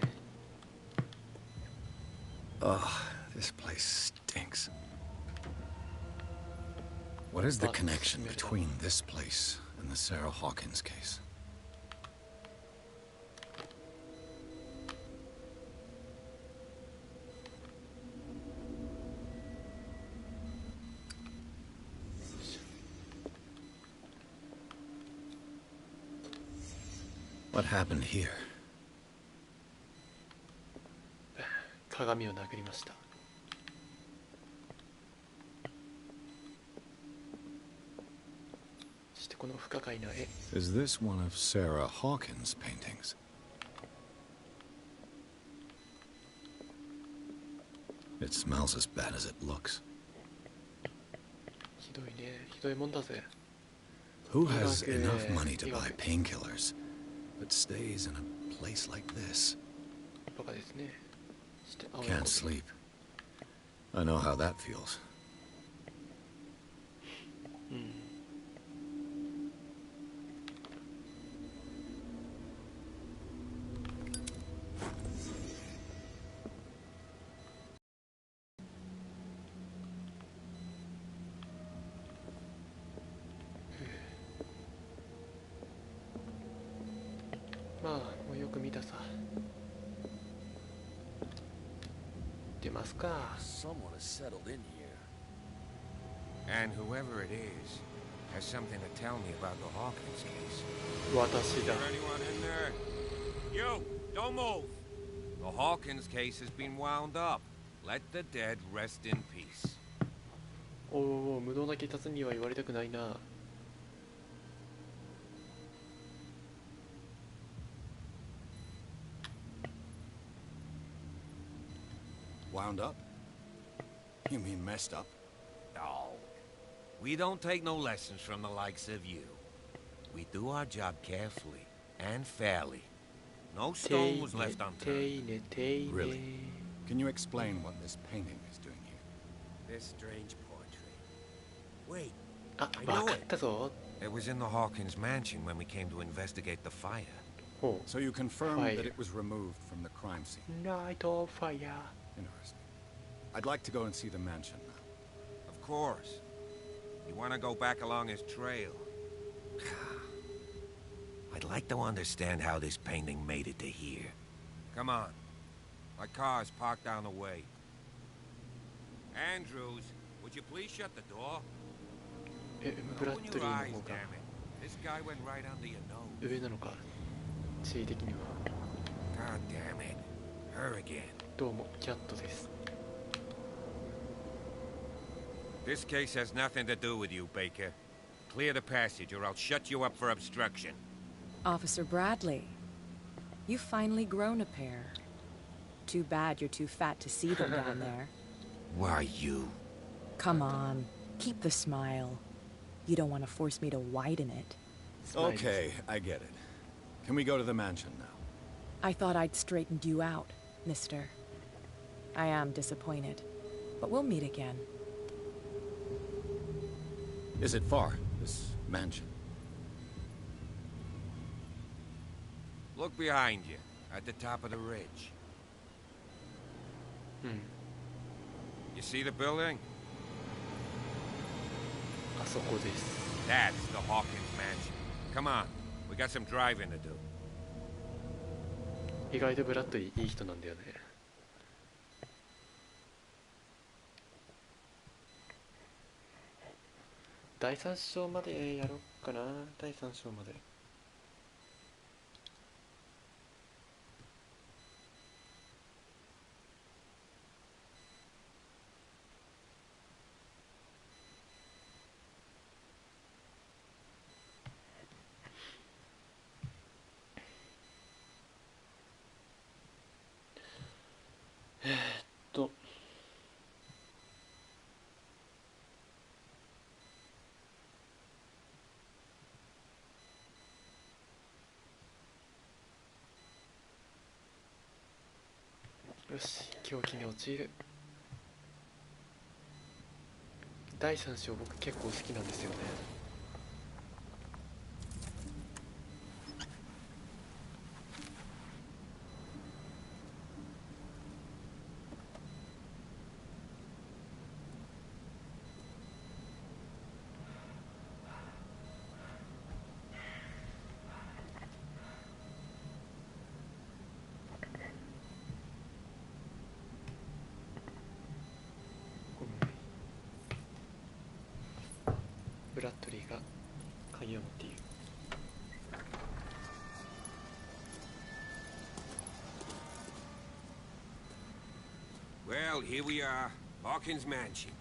Ugh, this place stinks. What is the connection between this place and the Sarah Hawkins case? What happened here? 鏡を殴りました。そしてこの不可解な絵。 Is this one of Sarah Hawkins' paintings? It smells as bad as it looks. ひどいね。ひどいもんだぜ。 Who has enough money to buy painkillers, but stays in a place like this? バカですね。そして青い Can't sleep. I know how that feels. うん。 Who ってますか。 Someone has settled in here. And whoever it is has something to tell me about the Hawkins case. 私 Is だ。 there anyone in there? You! Don't move! The Hawkins case has been wound up. Let the dead rest in peace. おお、無能な警察には言われたくないな。Wound up? You mean messed up? No. We don't take no lessons from the likes of you. We do our job carefully and fairly. No 丁 stone was 寧 left 丁 unturned. 寧丁寧。 Really? Can you explain what this painting is doing here? This strange portrait. Wait, あ、 I わ know か it. ったぞ。 It was in the Hawkins Mansion when we came to investigate the fire. ほ So you confirm Fire. that it was removed from the crime scene. う。ナイトファイヤ Interesting. I'd like to go and see the mansion now. Of course. You want to go back along his trail? I'd like to understand how this painting made it to here. Come on. My car's parked down the way. Andrews, would you please shut the door? ー。ブラッ Open ドリ your ー eyes, の方 damn が it. This guy went right under your nose. 上なのか。地位的には。 God damn it. Her again. どうも、キャットです。 This case has nothing to do with you, Baker. Clear the passage or I'll shut you up for obstruction. Officer Bradley, you've finally grown a pair. Too bad you're too fat to see them down there. Why, you... Come on, keep the smile. You don't want to force me to widen it. Okay, I get it. Can we go to the mansion now? I thought I'd straightened you out, mister. I am disappointed, but we'll meet again. Is it far, this mansion? Look behind you, at the top of the ridge. うん。 You see the building? あそこです。 That's the Hawkins Mansion. Come on, we got some driving to do. 意外とブラッドリーいい人なんだよね。第3章までやろうかな。第3章まで。とよし、狂気に陥る。第3章僕結構好きなんですよね。ブラッドリーが鍵を持っている。 Well, here we are, Hawkins Mansion.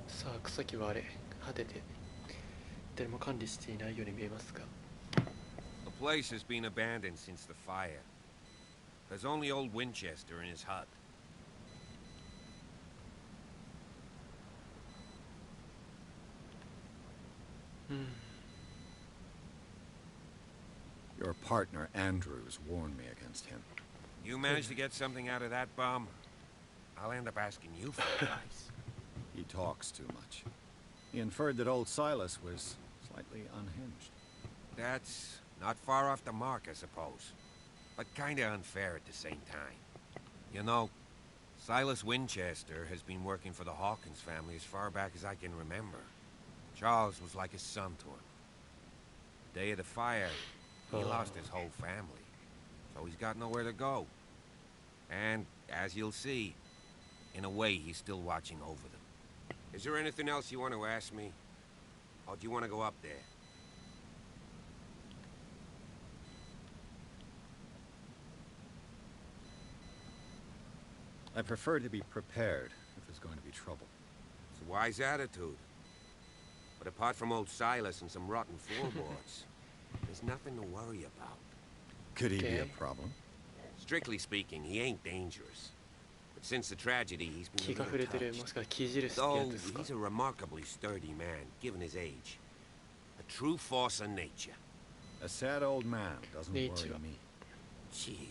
さあ、草木はあれ果てて誰も管理していないように見えますが、 The place has been abandoned since the fire. There's only old Winchester in his hut. Your partner, Andrews, warned me against him. You managed to get something out of that bum? I'll end up asking you for advice. He talks too much. He inferred that old Silas was slightly unhinged. That's not far off the mark, I suppose. But kinda unfair at the same time. You know, Silas Winchester has been working for the Hawkins family as far back as I can remember. Charles was like his son to him. The day of the fire, he lost his whole family. so he's got nowhere to go. And, as you'll see, in a way, he's still watching over them. Is there anything else you want to ask me? Or do you want to go up there? I prefer to be prepared if there's going to be trouble. It's a wise attitude. But apart from old Silas and some rotten floorboards, there's nothing to worry about. Could he be a problem? Strictly speaking, he ain't dangerous. But since the tragedy, he's been 気が触れてる、もしかして気印ってや Though つですか。 he's a remarkably sturdy man, given his age. A true force of nature. A sad old man doesn't worry Nature. me. Gee,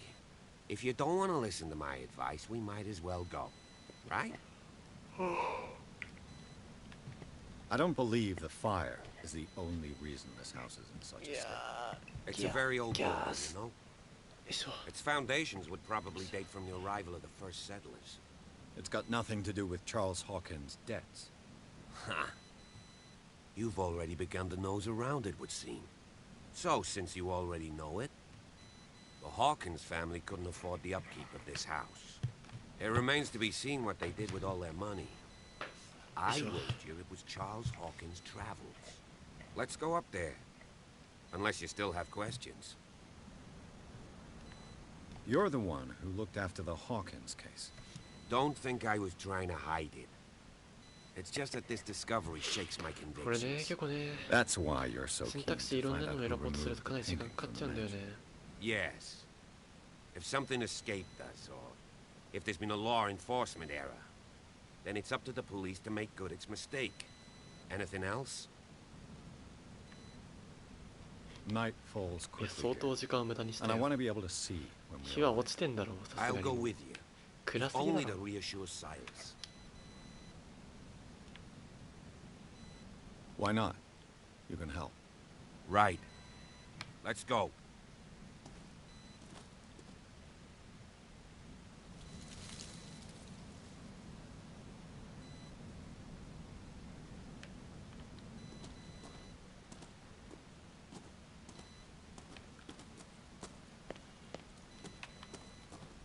if you don't want to listen to my advice, we might as well go. Right? I don't believe the fire is the only reason this house is in such a state. It's a very old building, you know? よいしょ。 Its foundations would probably date from the arrival of the first settlers. It's got nothing to do with Charles Hawkins' debts. Ha! You've already begun to nose around, it would seem. So, since you already know it, the Hawkins family couldn't afford the upkeep of this house. It remains to be seen what they did with all their money. I wager it was Charles Hawkins' travels. Let's go up there. Unless you still have questions. You're the one who looked after the Hawkins case. Don't think I was trying to hide it. It's just that this discovery shakes my これね、 convictions. 結構ね、 That's why you're so 選 keen 択肢い to ろんな find の out を who 選ぼうとすると removed かなり the 時間 painting かかっ from ちゃ the うんだよ mansion. ね。 Yes. If something escaped us, or if there's been a law enforcement error, then it's up to the police to make good its mistake. Anything else? Night falls いや、 quickly 相 here, 当時間を無駄にした and I よ。 want to be able to see when 日 we は arrive. 落ちてんだろう、さすが I'll に。 go with you. 暗すぎ Only だ to ろ。 reassure Silas. Why not? You can help. Right. Let's go.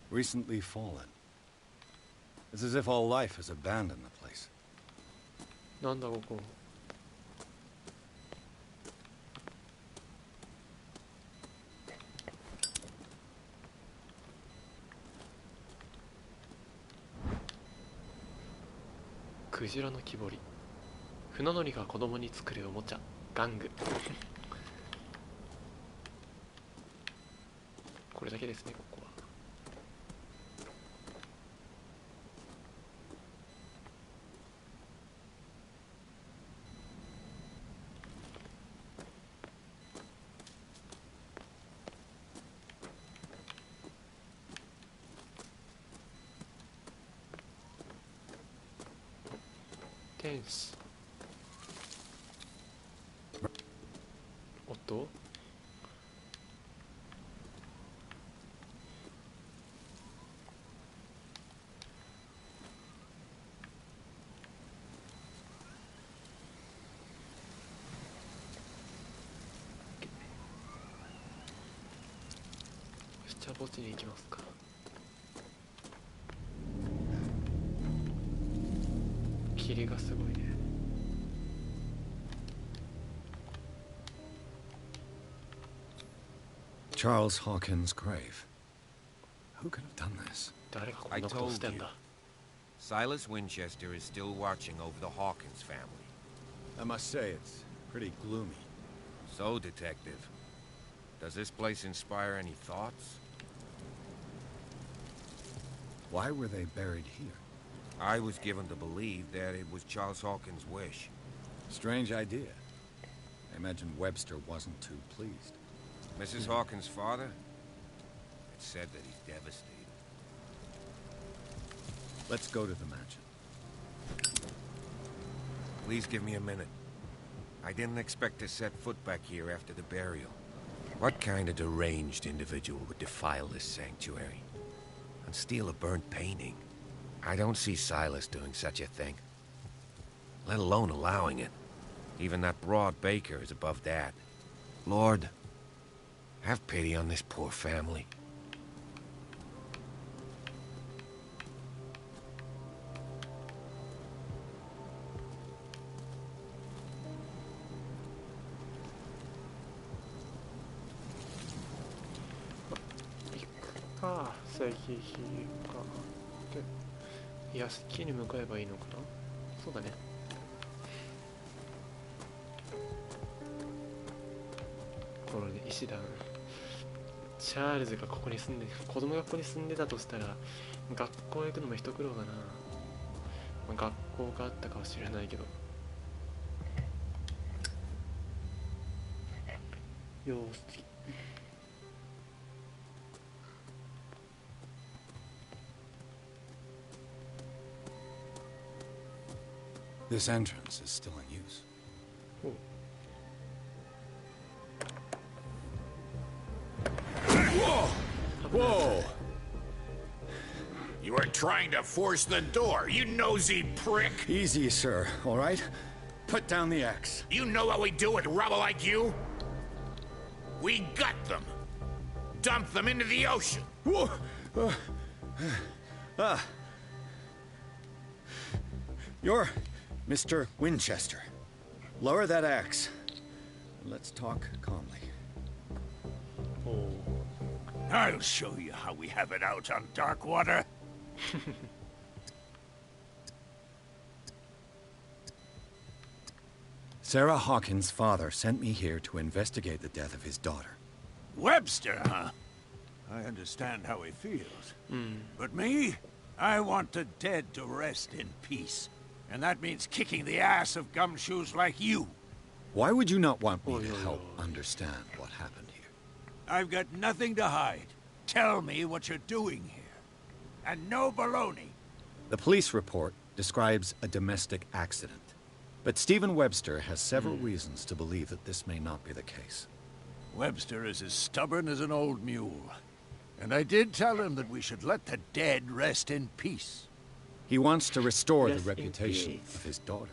Recently fallen. It's as if all life has abandoned the place. なんだここ。クジラの木彫り。船乗りが子供に作るおもちゃ、玩具。これだけですね、ここは。天使。おっと。よし、じゃあ墓地に行きますか。霧がすごいね。Charles Hawkins' grave. Who could have done this? 誰がこ I んなことを told してん you. だ。 Silas Winchester is still watching over the Hawkins family. I must say, it's pretty gloomy. So, Detective, does this place inspire any thoughts? Why were they buried here? I was given to believe that it was Charles Hawkins' wish. Strange idea. I imagine Webster wasn't too pleased. Mrs. Hawkins' father? It's said that he's devastated. Let's go to the mansion. Please give me a minute. I didn't expect to set foot back here after the burial. What kind of deranged individual would defile this sanctuary and steal a burnt painting? I don't see Silas doing such a thing, let alone allowing it. Even that broad baker is above that. Lord, have pity on this poor family. 石碑かで屋敷に向かえばいいのかな。そうだね。このね石段、チャールズがここに住んで、子供がここに住んでたとしたら学校へ行くのも一苦労だな。まあ、学校があったかもしれないけど。よし。This entrance is still in use. Whoa! Whoa! You are trying to force the door, you nosy prick! Easy, sir, all right? Put down the axe. You know what we do with rubble like you? We gut them. Dump them into the ocean. Whoa! You're Mr. Winchester. Lower that axe. Let's talk calmly. I'll show you how we have it out on Darkwater. Sarah Hawkins' father sent me here to investigate the death of his daughter. Webster, huh? I understand how he feels. But me? I want the dead to rest in peace. And that means kicking the ass of gumshoes like you. Why would you not want me to help understand what happened here? I've got nothing to hide. Tell me what you're doing here. And no baloney. The police report describes a domestic accident. But Stephen Webster has several reasons to believe that this may not be the case. Webster is as stubborn as an old mule. And I did tell him that we should let the dead rest in peace. He wants to restore the reputation of his daughter.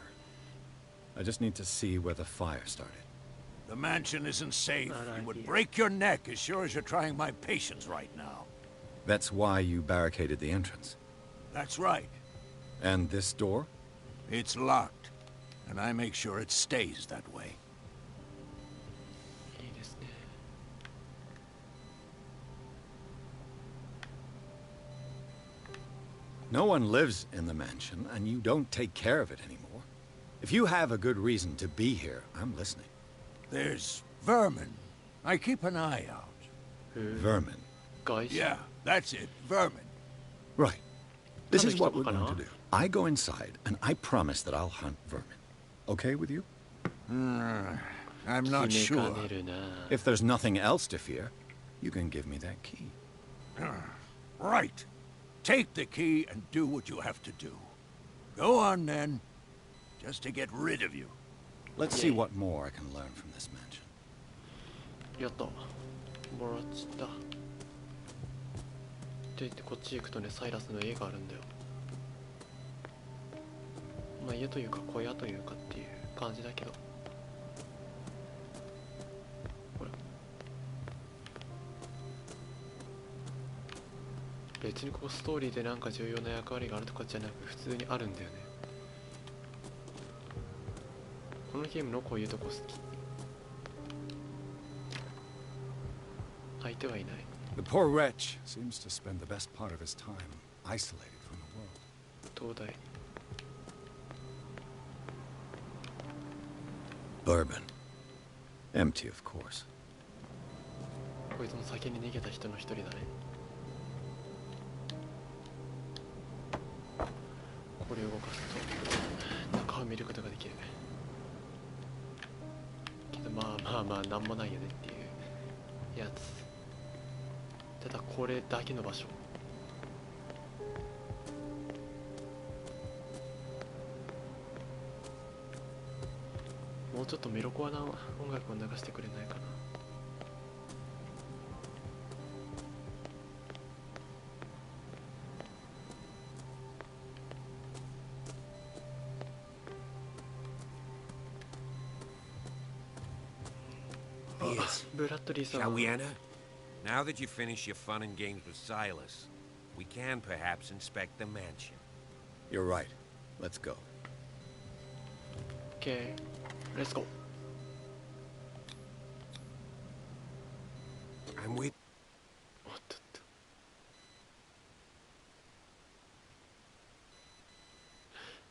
I just need to see where the fire started. The mansion isn't safe. You would break your neck as sure as you're trying my patience right now. That's why you barricaded the entrance. That's right. And this door? It's locked. And I make sure it stays that way. No one lives in the mansion, and you don't take care of it anymore. If you have a good reason to be here, I'm listening. There's vermin. I keep an eye out. Vermin? Guys? Yeah, that's it. Vermin. Right. This is what we're going to do. I go inside, and I promise that I'll hunt vermin. Okay with you? I'm not sure. If there's nothing else to fear, you can give me that key. Right. Take the key and do what you have to do. Go on, then. Just to get rid of you. Let's see what more I can learn from this mansion. やった。もらっちゃった。って言ってこっち行くとね、サイラスの家があるんだよ。まあ家というか小屋というかっていう感じだけど。ほら。別にここストーリーでなんか重要な役割があるとかじゃなく普通にあるんだよね。このゲームのこういうとこ好き。相手はいない。The poor wretch seems to spend the best part of his time isolated from the world. 東大。Bourbon. Empty, of course. こいつも先に逃げた人の一人だね。これを動かすと中を見ることができる。けどまあなんもないよねっていうやつ。ただこれだけの場所。もうちょっとメロコアな音楽を流してくれないかな。Shall we enter? Now that you finish your fun and games with Silas, we can perhaps inspect the mansion. You're right. Let's go. Okay, let's go. I'm with...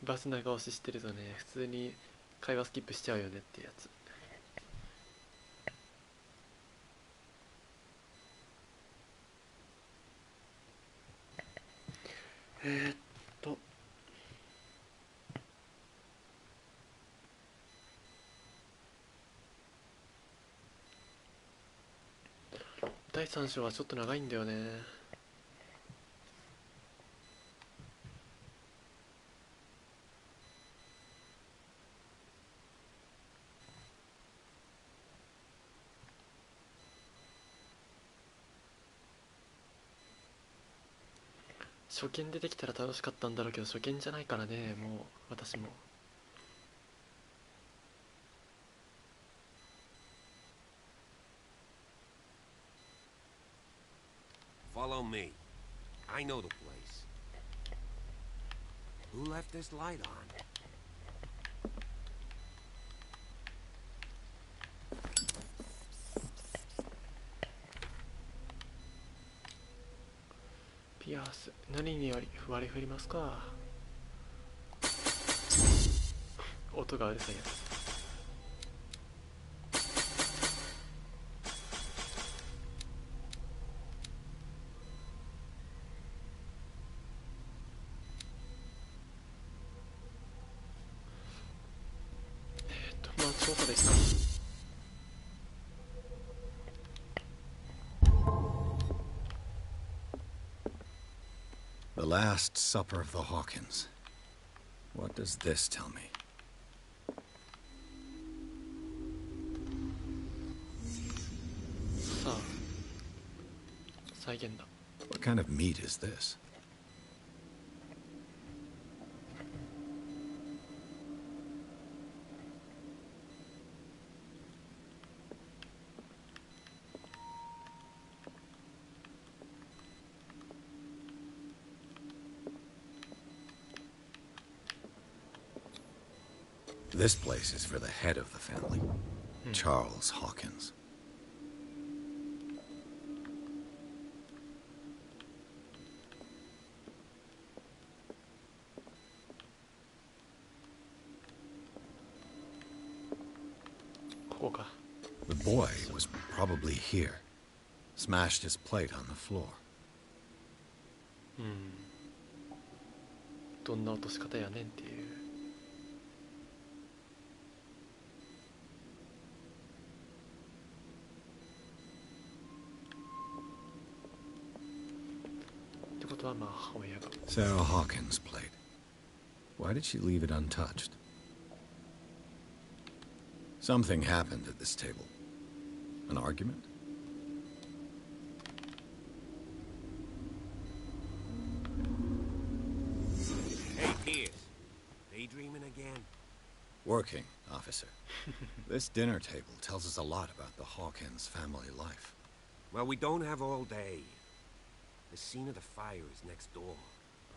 バス長押ししてるとね、普通に会話スキップしちゃうよねっていうやつ。えー、っと第3章はちょっと長いんだよね。初見出てきたら楽しかったんだろうけど、初見じゃないからね、もう私も。Follow me. I know the place. Who left this light on?ピアス、何に割り振りますか。音がうるさいやつ。まあ調査ですか。The Last Supper of the Hawkins. What does this tell me? What kind of meat is this? This place is for the head of the family, Charles Hawkins. The boy was probably here. Smashed his plate on the floor. どんな落とし方やねんっていう。ってことはまあ母親が。Sarah Hawkins' plate. Why did she leave it untouched? Something happened at this table. An argument? Hey, Pierce. Daydreaming again? Working, officer. This dinner table tells us a lot about the Hawkins family life. Well, we don't have all day. The scene of the fire is next door.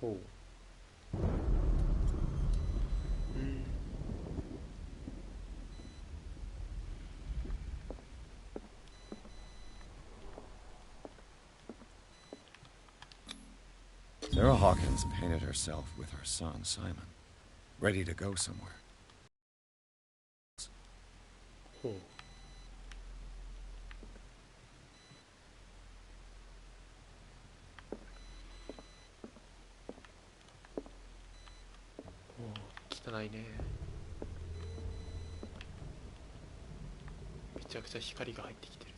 Oh. Sarah Hawkins painted herself with her son, Simon, ready to go somewhere. Oh. Oh, 汚いね。めちゃくちゃ光が入ってきてる。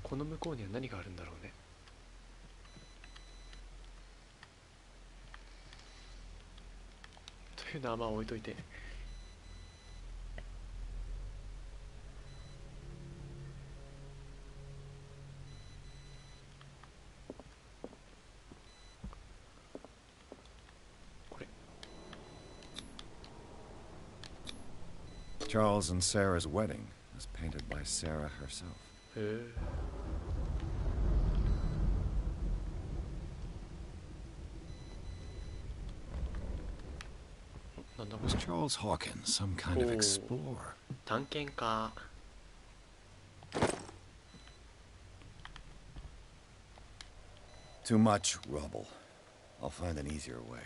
この向こうには何があるんだろうね。というのはまあ置いといて。これ。Charles and Sarah's wedding was painted by Sarah herself. へえ。Was Charles Hawkins some kind of explorer? 探検家。Too much rubble. I'll find an easier way.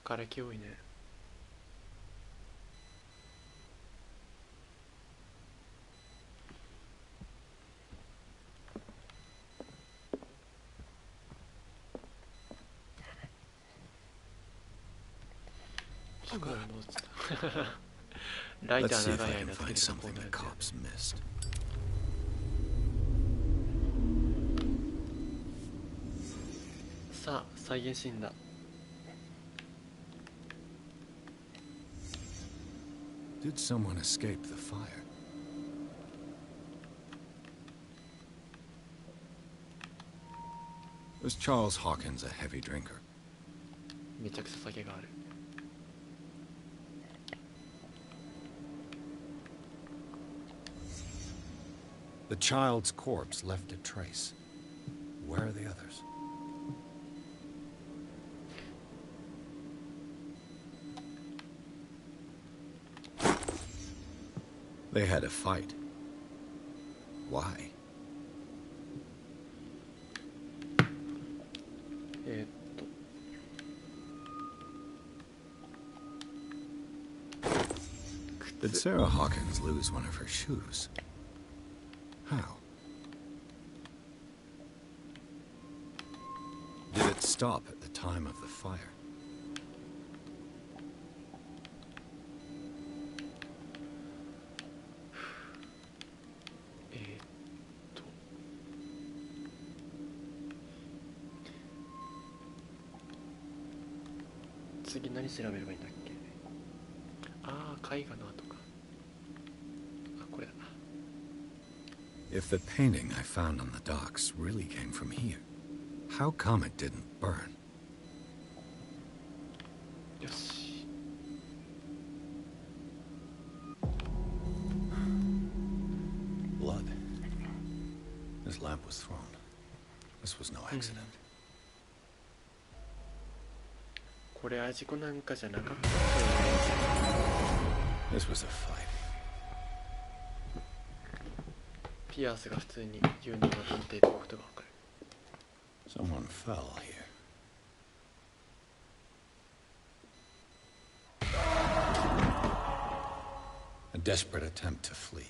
瓦礫多いね。すごいの落ちた。ライタ Let's ー see if 長 I い can 間つけ find てたこ something うな the る。 cops missed. さあ、再現シーンだ。Did someone escape the fire? Was Charles Hawkins a heavy drinker? めちゃくちゃ酒がある。The child's corpse left a trace. Where are the others? They had a fight. Why? えーっと Did Sarah Hawkins lose one of her shoes? How? Did it stop at the time of the fire?「次何調べればいいんだっけ？ああ、絵画の跡か。あ、これだ。 If the painting I found on the docks really came from here, how come it didn't burn? よし。 Blood. This lamp was thrown. This was no accident. これは事故なんかじゃなかった。 This was a fight. ピアスが普通に有能な探偵ってことがわかる。 Someone fell here. A desperate attempt to flee.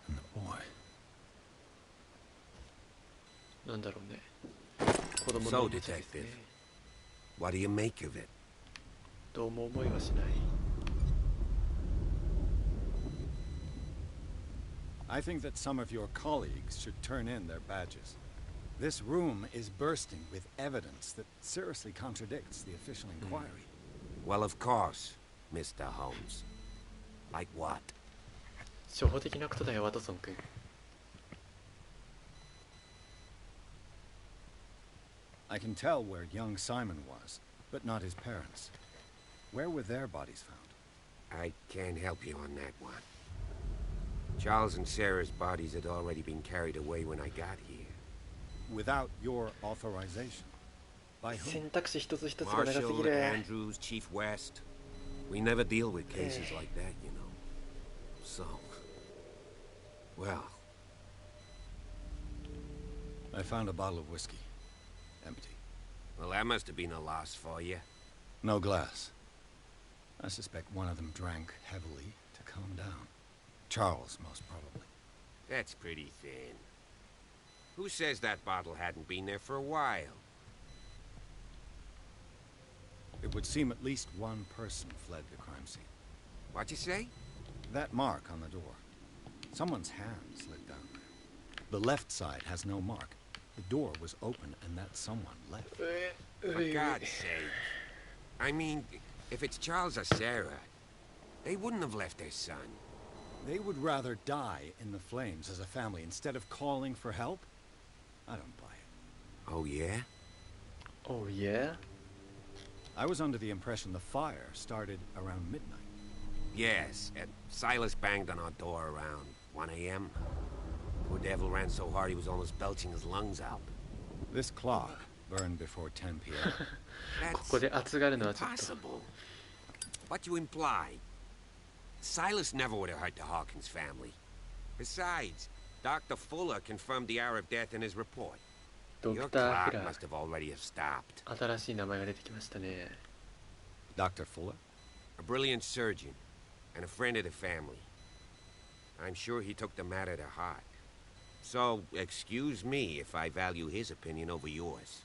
And the boy. なんだろうね。子供の So, おもちゃですね。 Detective, what do you make of it? どうも思いはしない。 I think that some of your colleagues should turn in their badges. This room is bursting with evidence that seriously contradicts the official inquiry. Well, of course, Mr. Holmes. Like what? 初歩的なことだよ、ワトソン君。 I can tell where young Simon was, but not his parents. Where were their bodies found? I can't help you on that one. Charles and Sarah's bodies had already been carried away when I got here. Without your authorization. By whom? 選択肢一つ一つが長すぎ Marshall, る。 Andrews, Chief West. We never deal with cases like that, you know. So... well... I found a bottle of whiskey. Empty. Well, that must have been a loss for you. No glass. I suspect one of them drank heavily to calm down. Charles, most probably. That's pretty thin. Who says that bottle hadn't been there for a while? It would seem at least one person fled the crime scene. What'd you say? That mark on the door. Someone's hand slid down there. The left side has no mark. The door was open and that someone left. For God's sake. I mean, if it's Charles or Sarah, they wouldn't have left their son. They would rather die in the flames as a family instead of calling for help? I don't buy it. Oh, yeah? Oh yeah? I was under the impression the fire started around midnight. Yes, Silas banged on our door around 1 a.m. Poor devil ran so hard he was almost belching his lungs out. This clock burn before 10 p.m. ここで熱がるのはちょっと Impossible. What you imply? Silas never would have hurt the Hawkins family. Besides, Dr. Fuller confirmed the hour of death in his report. ド Your クター・フ clock ラ must have already have stopped. ー新しい名前が出てきましたね Dr. Fuller? A brilliant surgeon and a friend of the family. I'm sure he took the matter to heart. So, excuse me if I value his opinion over yours.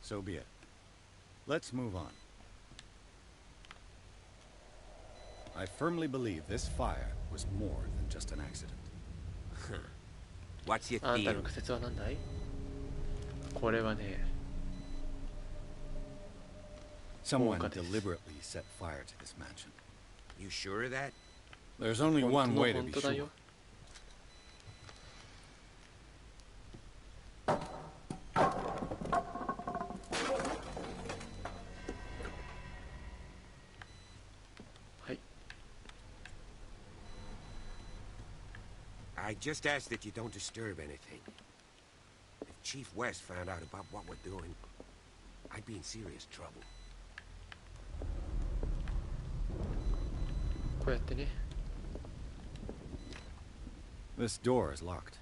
So be it. Let's move on. I firmly believe this fire was more than just an accident. What's your あんたの theory? 仮説は何だいこれはね Someone 放火です deliberately set fire to this mansion. You sure of that? There's only 本 one 当 way の to 本 be 当だ sure. よ はい I just ask that you don't disturb anything. If Chief West found out about what we're doing, I'd be in serious trouble. こうやってね This door is locked.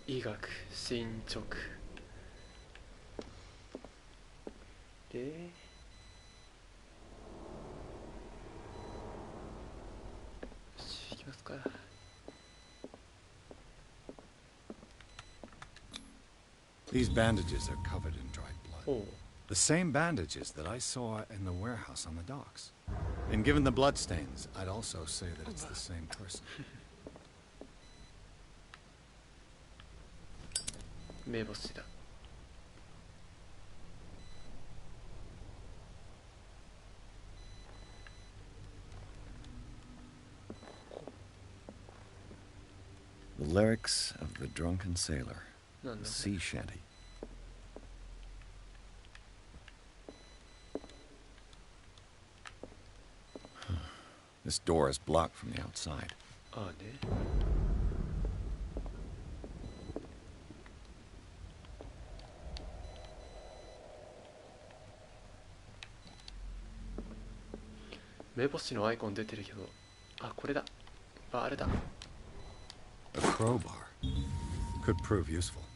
医学進捗でよし行きますか These bandages are covered in dried blood. おう The same bandages that I saw in the warehouse on the docks. And given the bloodstains, I'd also say that it's the same person. 目星だ The lyrics of the drunken sailor. なん A だ sea shanty. This door is blocked from the outside. ああね 目星のアイコン出てるけどあこれだバールだ A crowbar. Could prove useful.「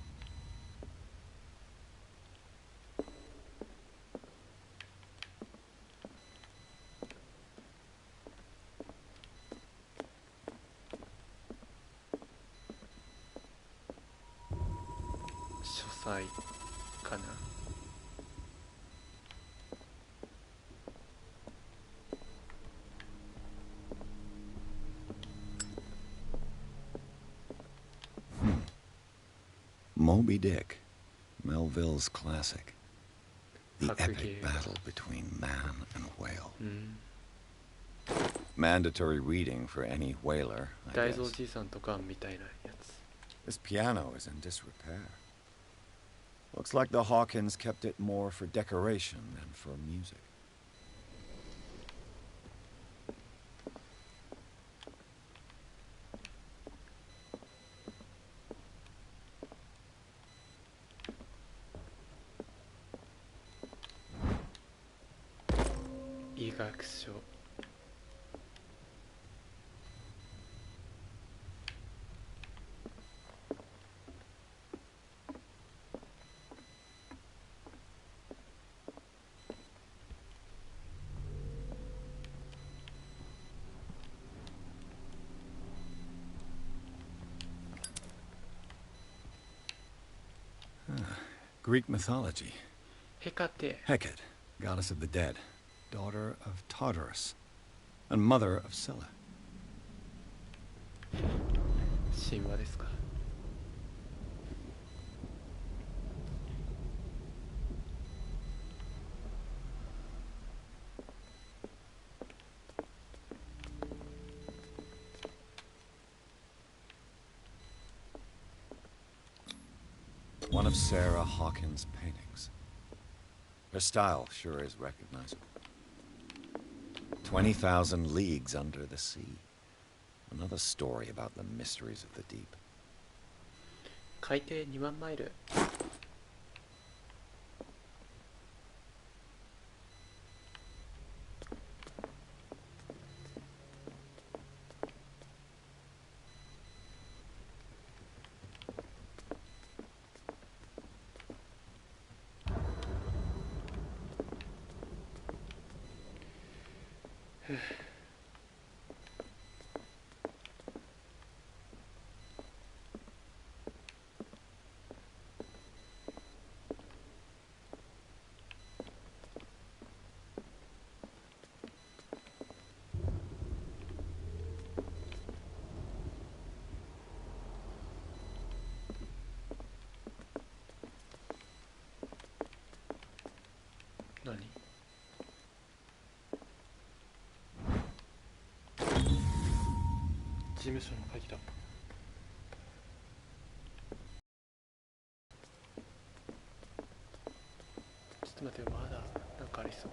書斎かな Moby Dick. Melville's classic. The Huckleberry. epic battle between man and whale. うん Mandatory reading for any whaler, I 大蔵 guess. じいさんとかみたいなやつ This piano is in disrepair. Looks like the Hawkins kept it more for decoration than for music.「医学書」Greek mythology. ヘカテ Hecate, goddess of the dead, daughter of Tartarus, and mother of Scylla. 神話ですか One of Sarah Hawkins' paintings. Her style sure is recognizable. 20,000 leagues under the sea. Another story about the mysteries of the deep. 海底2万マイル。何？事務所の鍵だ。ちょっと待ってよ、まだなんかありそう。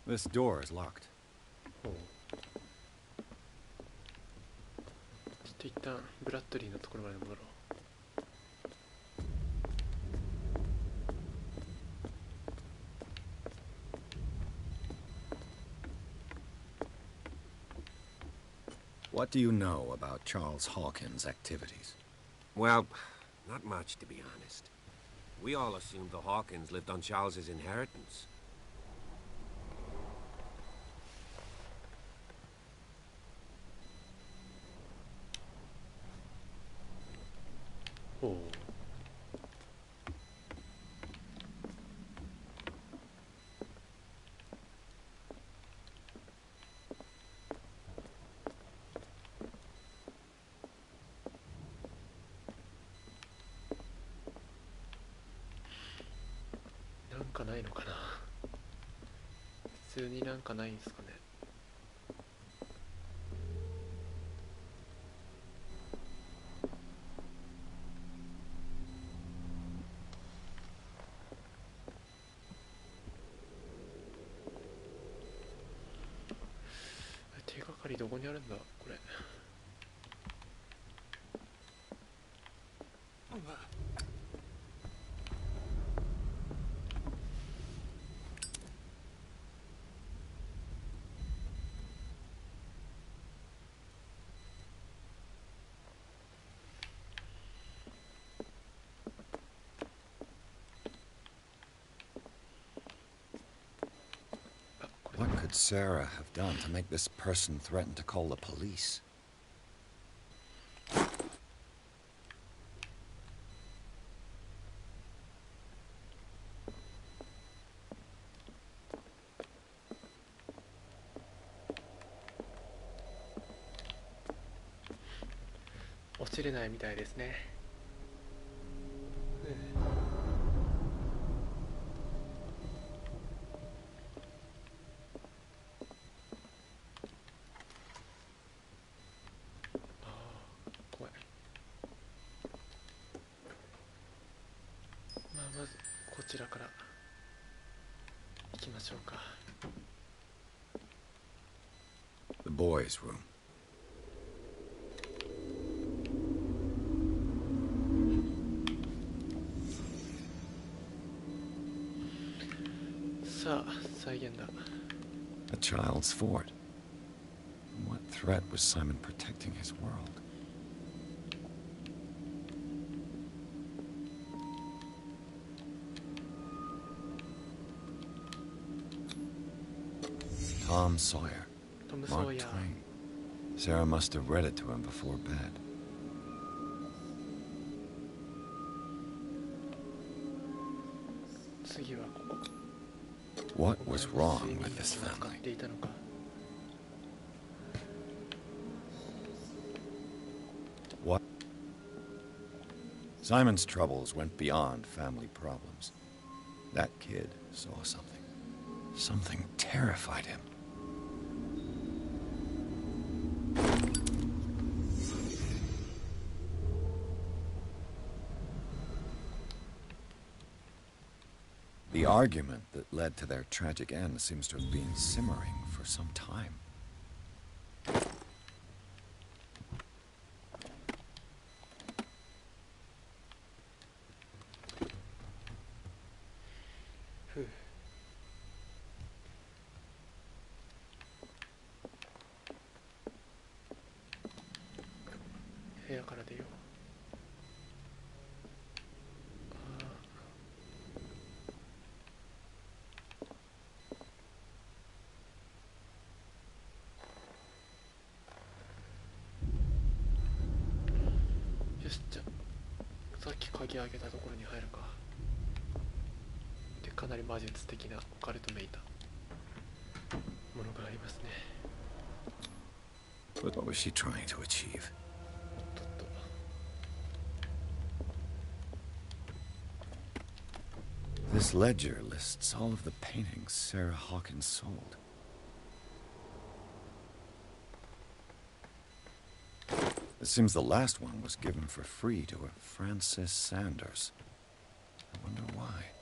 This door is locked. ほう。ちょっと一旦ブラッドリーのところまで戻ろう。What do you know about Charles Hawkins' activities? Well, not much, to be honest. We all assumed the Hawkins lived on Charles's inheritance. Oh.なんかないのかな。普通になんかないんですかね。手がかりどこにあるんだこれ。What could Sarah have done to make this person threaten to call the police?「落ちれないみたいですね」怖い。まあまずこちらから行きましょうか。 The boys' room. さあ再現だ。 A child's fort. What threat was Simon protecting his world? Tom Sawyer. Tom Mark Sawyer. Twain. Sarah must have read it to him before bed. What was wrong with this family? What? Simon's troubles went beyond family problems. That kid saw something. Something terrified him. The argument that led to their tragic end seems to have been simmering for some time.よし、じゃあさっき鍵開けたところに入るか。で、かなり魔術的なオカルトめいたものがありますね。 But what was she trying to achieve? This ledger lists all of the paintings Sarah Hawkins sold. It seems the last one was given for free to a Francis Sanders. I wonder why.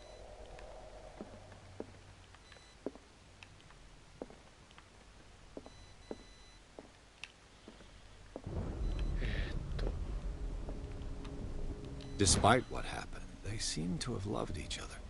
Despite what happened, they seem to have loved each other.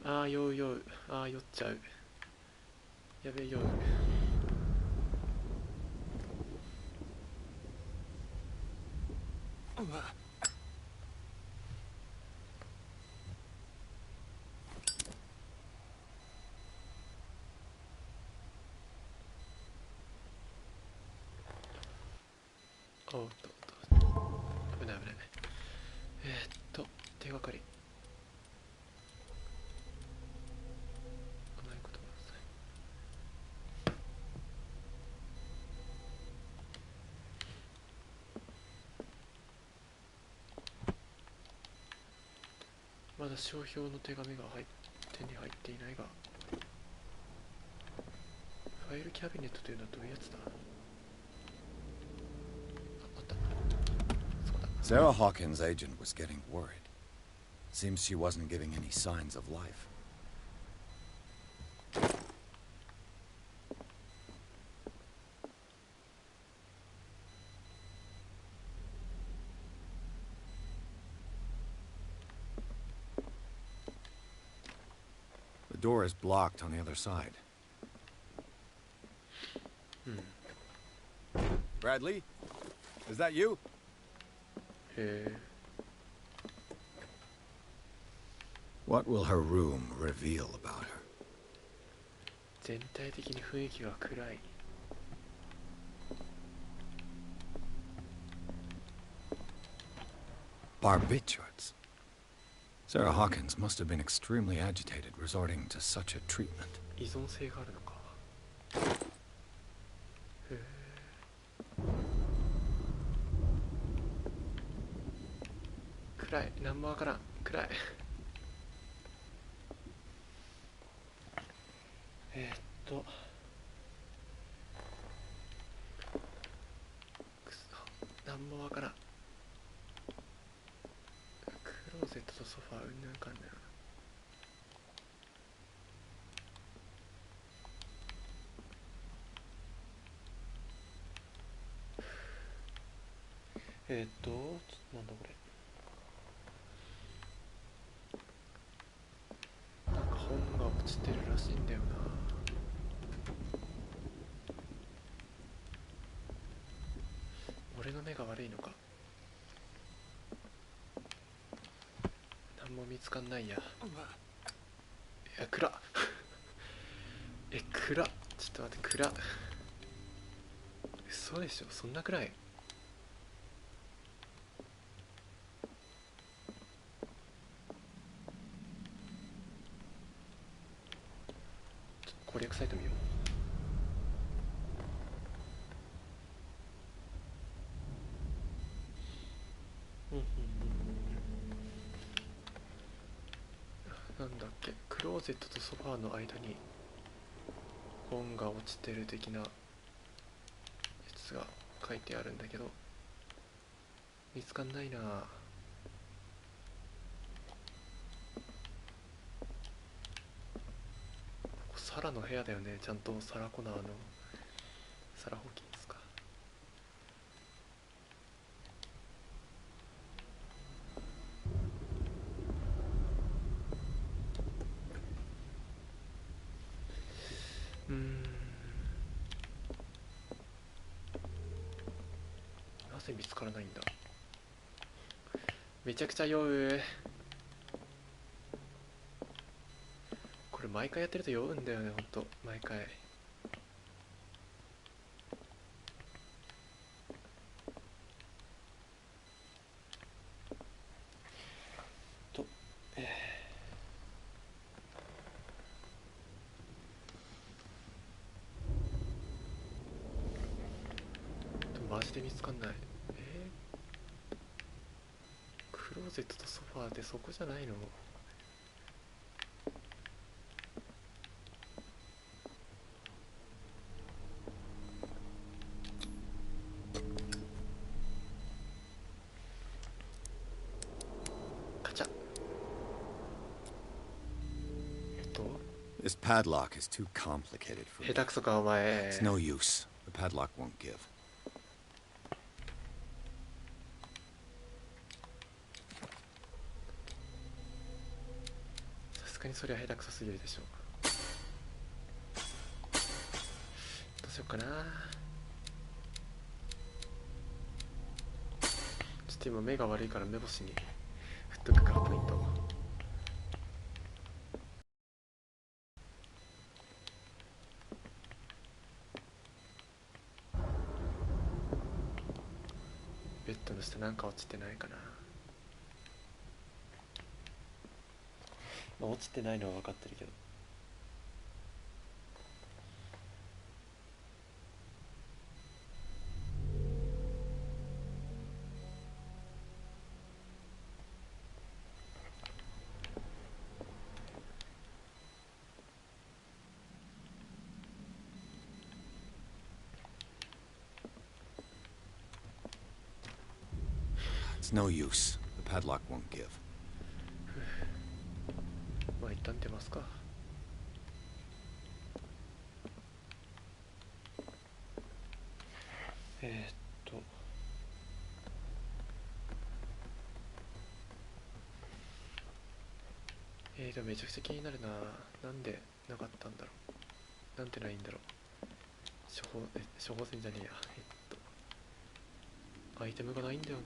Ah, yo, yo. Ah, 酔っちゃう。やべえ、酔う。おっと、危ない危ない。手がかり。まだ商標の手紙が手に入っていないが、ファイルキャビネットというのはどういうやつだ？あった。そうだ。 Sarah Hawkins' agent was getting worried. Seems she wasn't giving any signs of life. The door is blocked on the other side. Bradley? Is that you? What will her room reveal about her? 全体的に雰囲気が暗い。Barbiturates. Sarah Hawkins must have been extremely agitated resorting to such a treatment. 依存性があるのか。暗い。何もわからん。暗い。とくそ、なんもわからん。クローゼットとソファーうんぬんかんぬん。なんだこれ。なんか本が落ちてるらしいんだよな。俺の目が悪いのか。何も見つかんないや。いや、暗っ暗っ。ちょっと待って、暗っ。嘘でしょ、そんな暗い。攻略サイト見よう。なんだっけ、クローゼットとソファーの間に本が落ちてる的なやつが書いてあるんだけど、見つかんないな。サラの部屋だよね。ちゃんとサラ・コナーのサラ・ホーキンスか。なぜ見つからないんだ。めちゃくちゃ酔う。これ毎回やってると酔うんだよね、ほんと毎回。とマジで見つかんない。クローゼットとソファーってそこじゃないの？カチャ。This padlock is too complicated for me. 下手くそかお前。 It's no use. The padlock won't give. さすがにそれは下手くそすぎるでしょ。どうしようかな。ちょっと今目が悪いから目星に振っとくからポイント。ベッドの下なんか落ちてないかな。まあ落ちてないのは分かってるけど。It's no use. The padlock won't give. まあ一旦出ますか。でもめちゃくちゃ気になるな。なんでなかったんだろう。なんでないんだろう。処方箋じゃねえや。アイテムがないんだよね。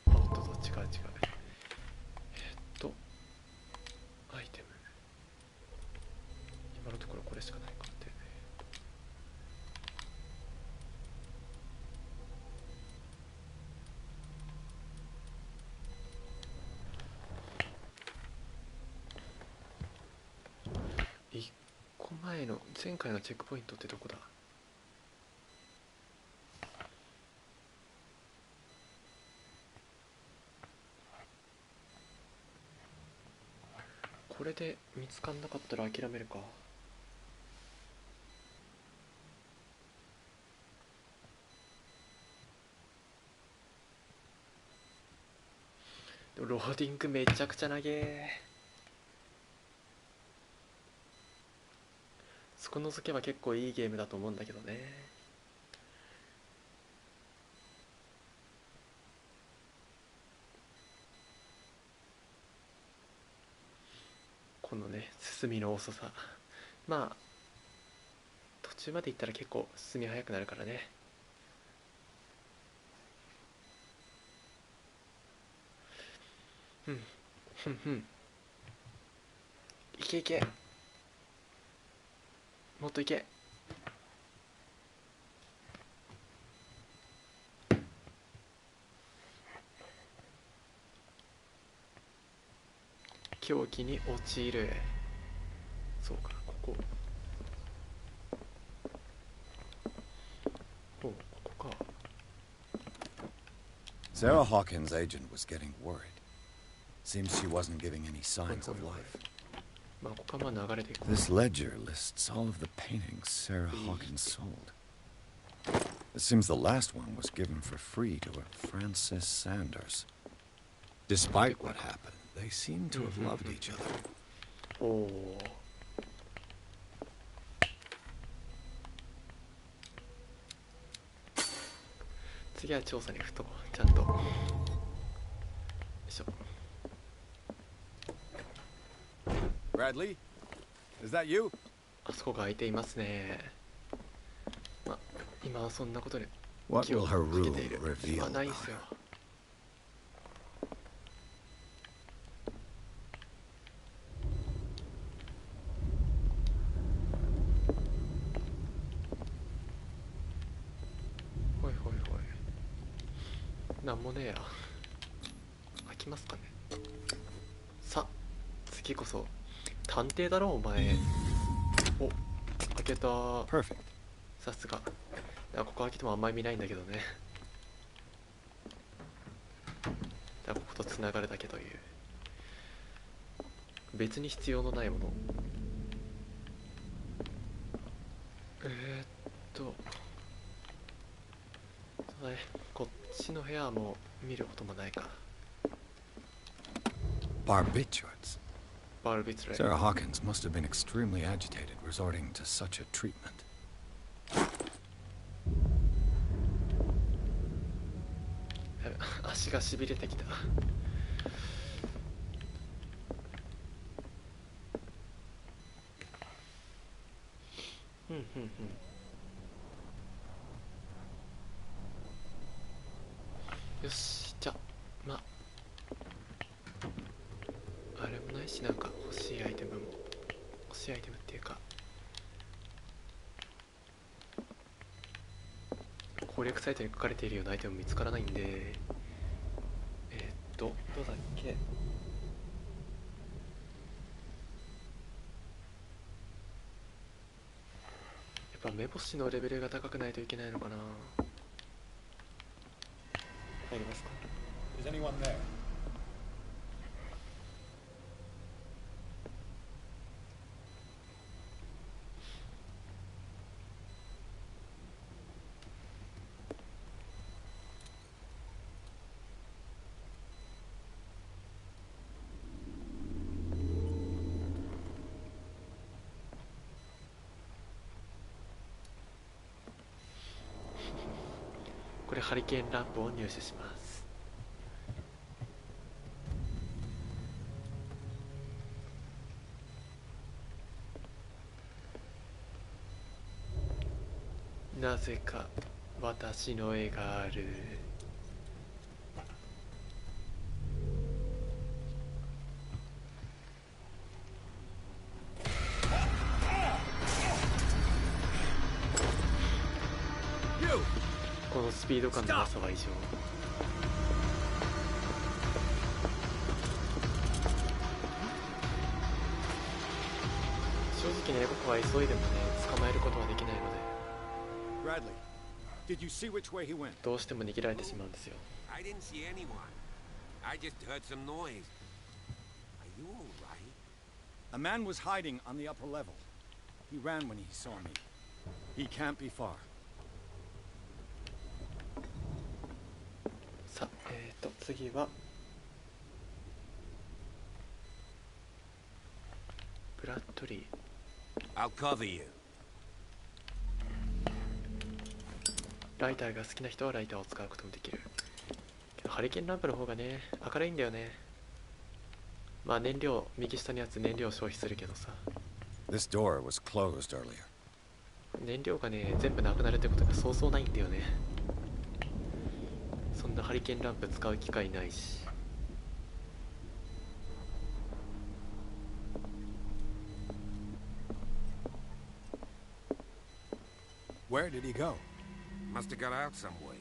あ、ほんとだ、違う違う。アイテム。今のところこれしかないかって。1個前の前回のチェックポイントってどこだ。れで見つかんなかったら諦めるか。でもローディングめちゃくちゃ長え。そこ除けば結構いいゲームだと思うんだけどね。このね進みの遅さ、まあ途中まで行ったら結構進み早くなるからね。いけいけ、もっといけ。狂気に陥る。そうか、ここ。お、ここか。 Sarah Hawkins' agent was getting worried. Seems she wasn't giving any signs of life. まあここはまあ流れていく。 This ledger lists all of the paintings Sarah Hawkins sold. It seems the last one was given for free to a Francis Sanders. Despite what happened, they seem to have loved each other. おお。次は調査に行くとちゃんと。よいしょ。 Bradley, is that you? あそこが空いていますね。まあ今はそんなことで What 気を will つ her け rule ている。 reveal まあない about んすよ。 her? ほいほいほい。なんもねえや。開きますかね。さあ次こそ探偵だろお前。お、開けた。 Perfect. さすが。ここ開けてもあんまり見ないんだけどね。こことつながるだけという別に必要のないもの。そうだね、こっちの部屋はもう見ることもないか。 Barbiturates. バルビツレイ。 Sarah Hawkins must have been extremely agitated resorting to such a treatment. やべ、足がしびれてきた。よし、じゃあまああれもないし、なんか欲しいアイテムも欲しいアイテムっていうか攻略サイトに書かれているようなアイテム見つからないんで、どうだっけ。やっぱ目星のレベルが高くないといけないのかな。入りますか。 Is anyone there? これハリケーンランプを入手します。なぜか私の絵がある。このスピード感のなさは異常。正直ね、僕は急いでもね捕まえることはできないので Bradley, did you see which way he went? どうしても逃げられてしまうんですよ。 I didn't see anyone. I just heard some noise. Are you all right? A man was hiding on the upper level. He ran when he saw me. He can't be far. さあ、次はブラッドリー。 I'll cover you. ライターが好きな人はライターを使うこともできるけど、ハリケーンランプの方がね明るいんだよね。まあ燃料、右下のやつ燃料消費するけどさ、 This door was closed earlier. 燃料がね全部なくなるってことがそうそうないんだよね。そんなハリケーンランプ使う機会ないし。 Where did he go? Must have got out some way.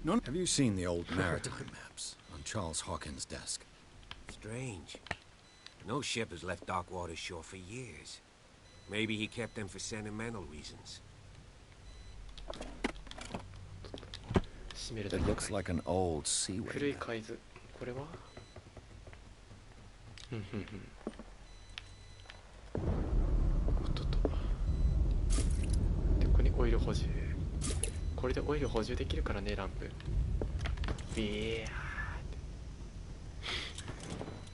No. Have you seen the old maritime maps on Charles Hawkins' desk? Strange. No ship has left Darkwater shore for years. Maybe he kept them for sentimental reasons. 閉めるだ It け looks like an old seaway 古い map. 海図。これはおっとっと。でここにオイル補充。これでオイル補充できるからね、ランプ。ビーって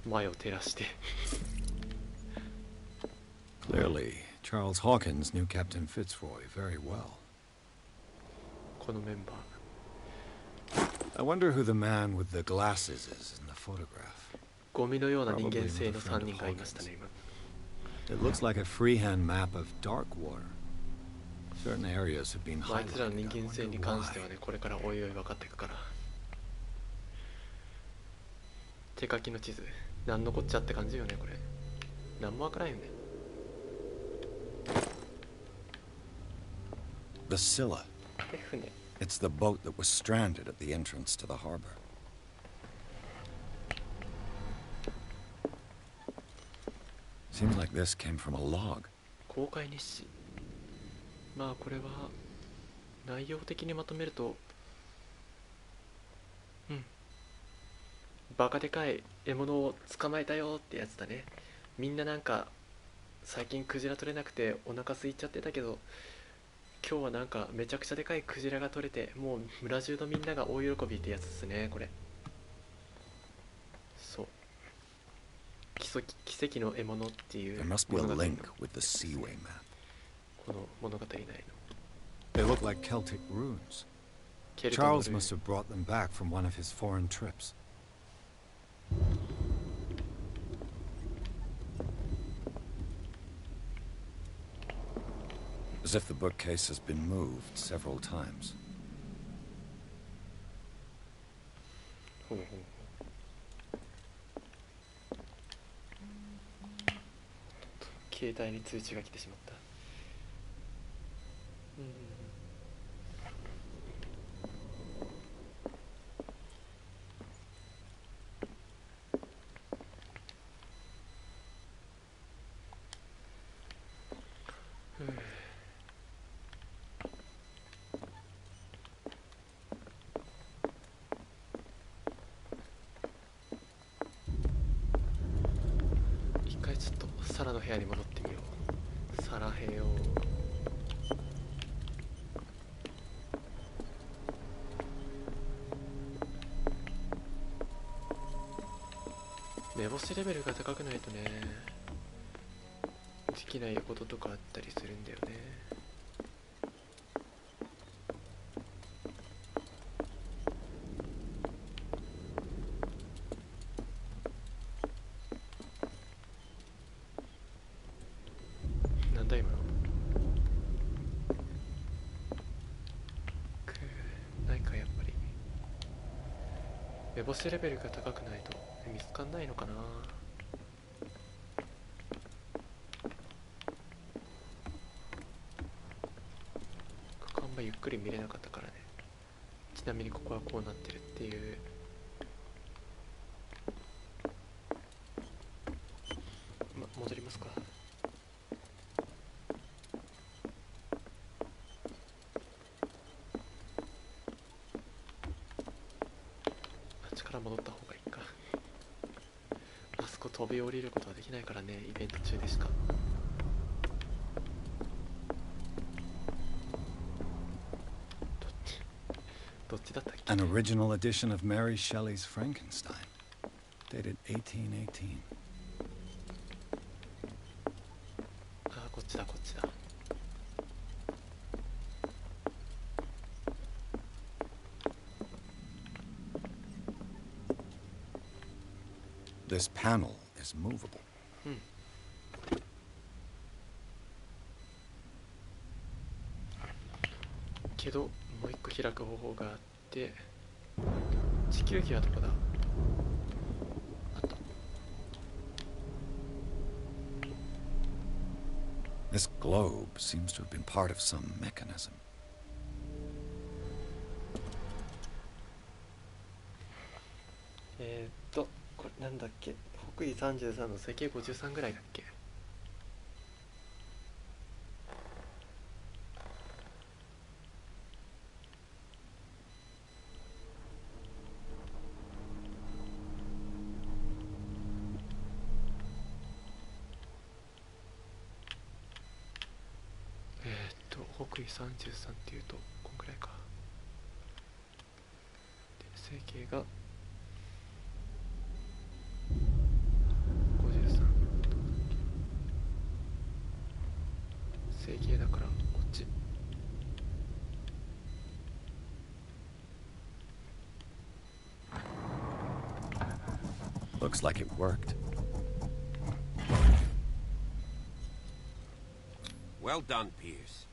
前を照らして。 Clearly, Charles Hawkins knew Captain Fitzroy very well. このメンバー。 I wonder who the man with the glasses is in the photograph. ゴミのような人間性の3人がいましたね、今。 It looks like a freehand map of Darkwater. Certain areas have been あいつらの highlighted. 人 I 間性 wonder に関しては why. ね、これからおいおい分かっていくから。手書きの地図。なんのこっちゃって感じよね、これ。なんもわからんよね。 The Scylla. 船。 It's the boat that was stranded at the entrance to the harbor. Seems like this came from a log. 公開日誌。まあこれは内容的にまとめると、バカでかい獲物を捕まえたよってやつだね。みんななんか最近クジラ取れなくてお腹空いちゃってたけど、今日はなんかめちゃくちゃでかいクジラが取れて、もう村中のみんなが大喜びってやつですね、これ。そう、奇跡の獲物っていう There must be a 物語の link with the seaway map. この物語内の They look like Celtic runes. ケルトの Charles ルー must have brought them back from one of his foreign trips. As if the bookcase has been moved several times. ほうほう。携帯に通知が来てしまった。一回ちょっとサラの部屋に戻ってみよう。サラ部屋を。目星レベルが高くないとね、できないこととかあったりするんだよね。なんだ今の。ないか、やっぱり目星レベルが高くないと見つかんないのかな。ここあんまゆっくり見れなかったからね。ちなみにここはこうなってるっていう。戻りますか。あっちから戻った方がいいか。あそここ飛び降りることはできないからね、イベント中でしか。どっちだったっけ？ An original edition of Mary Shelley's Frankenstein, dated 1818. あ、こっちだこっちだ。This panel is movable. けどもう一個開く方法があって、地球儀はどこだ？あった。 This globe seems to have been part of some mechanism. これなんだっけ？北緯33の赤径53ぐらいだっけ？北緯33っていうとこんぐらいか。で整形が53、整形だからこっち。Looks like it worked. Well done, Pierce.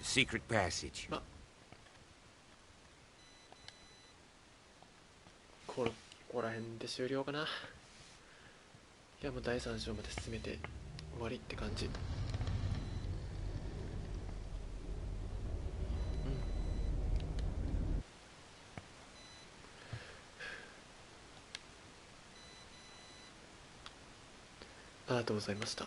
Secret passage. ここら辺で終了かな。いやもう第3章まで進めて終わりって感じ。ありがとうございました。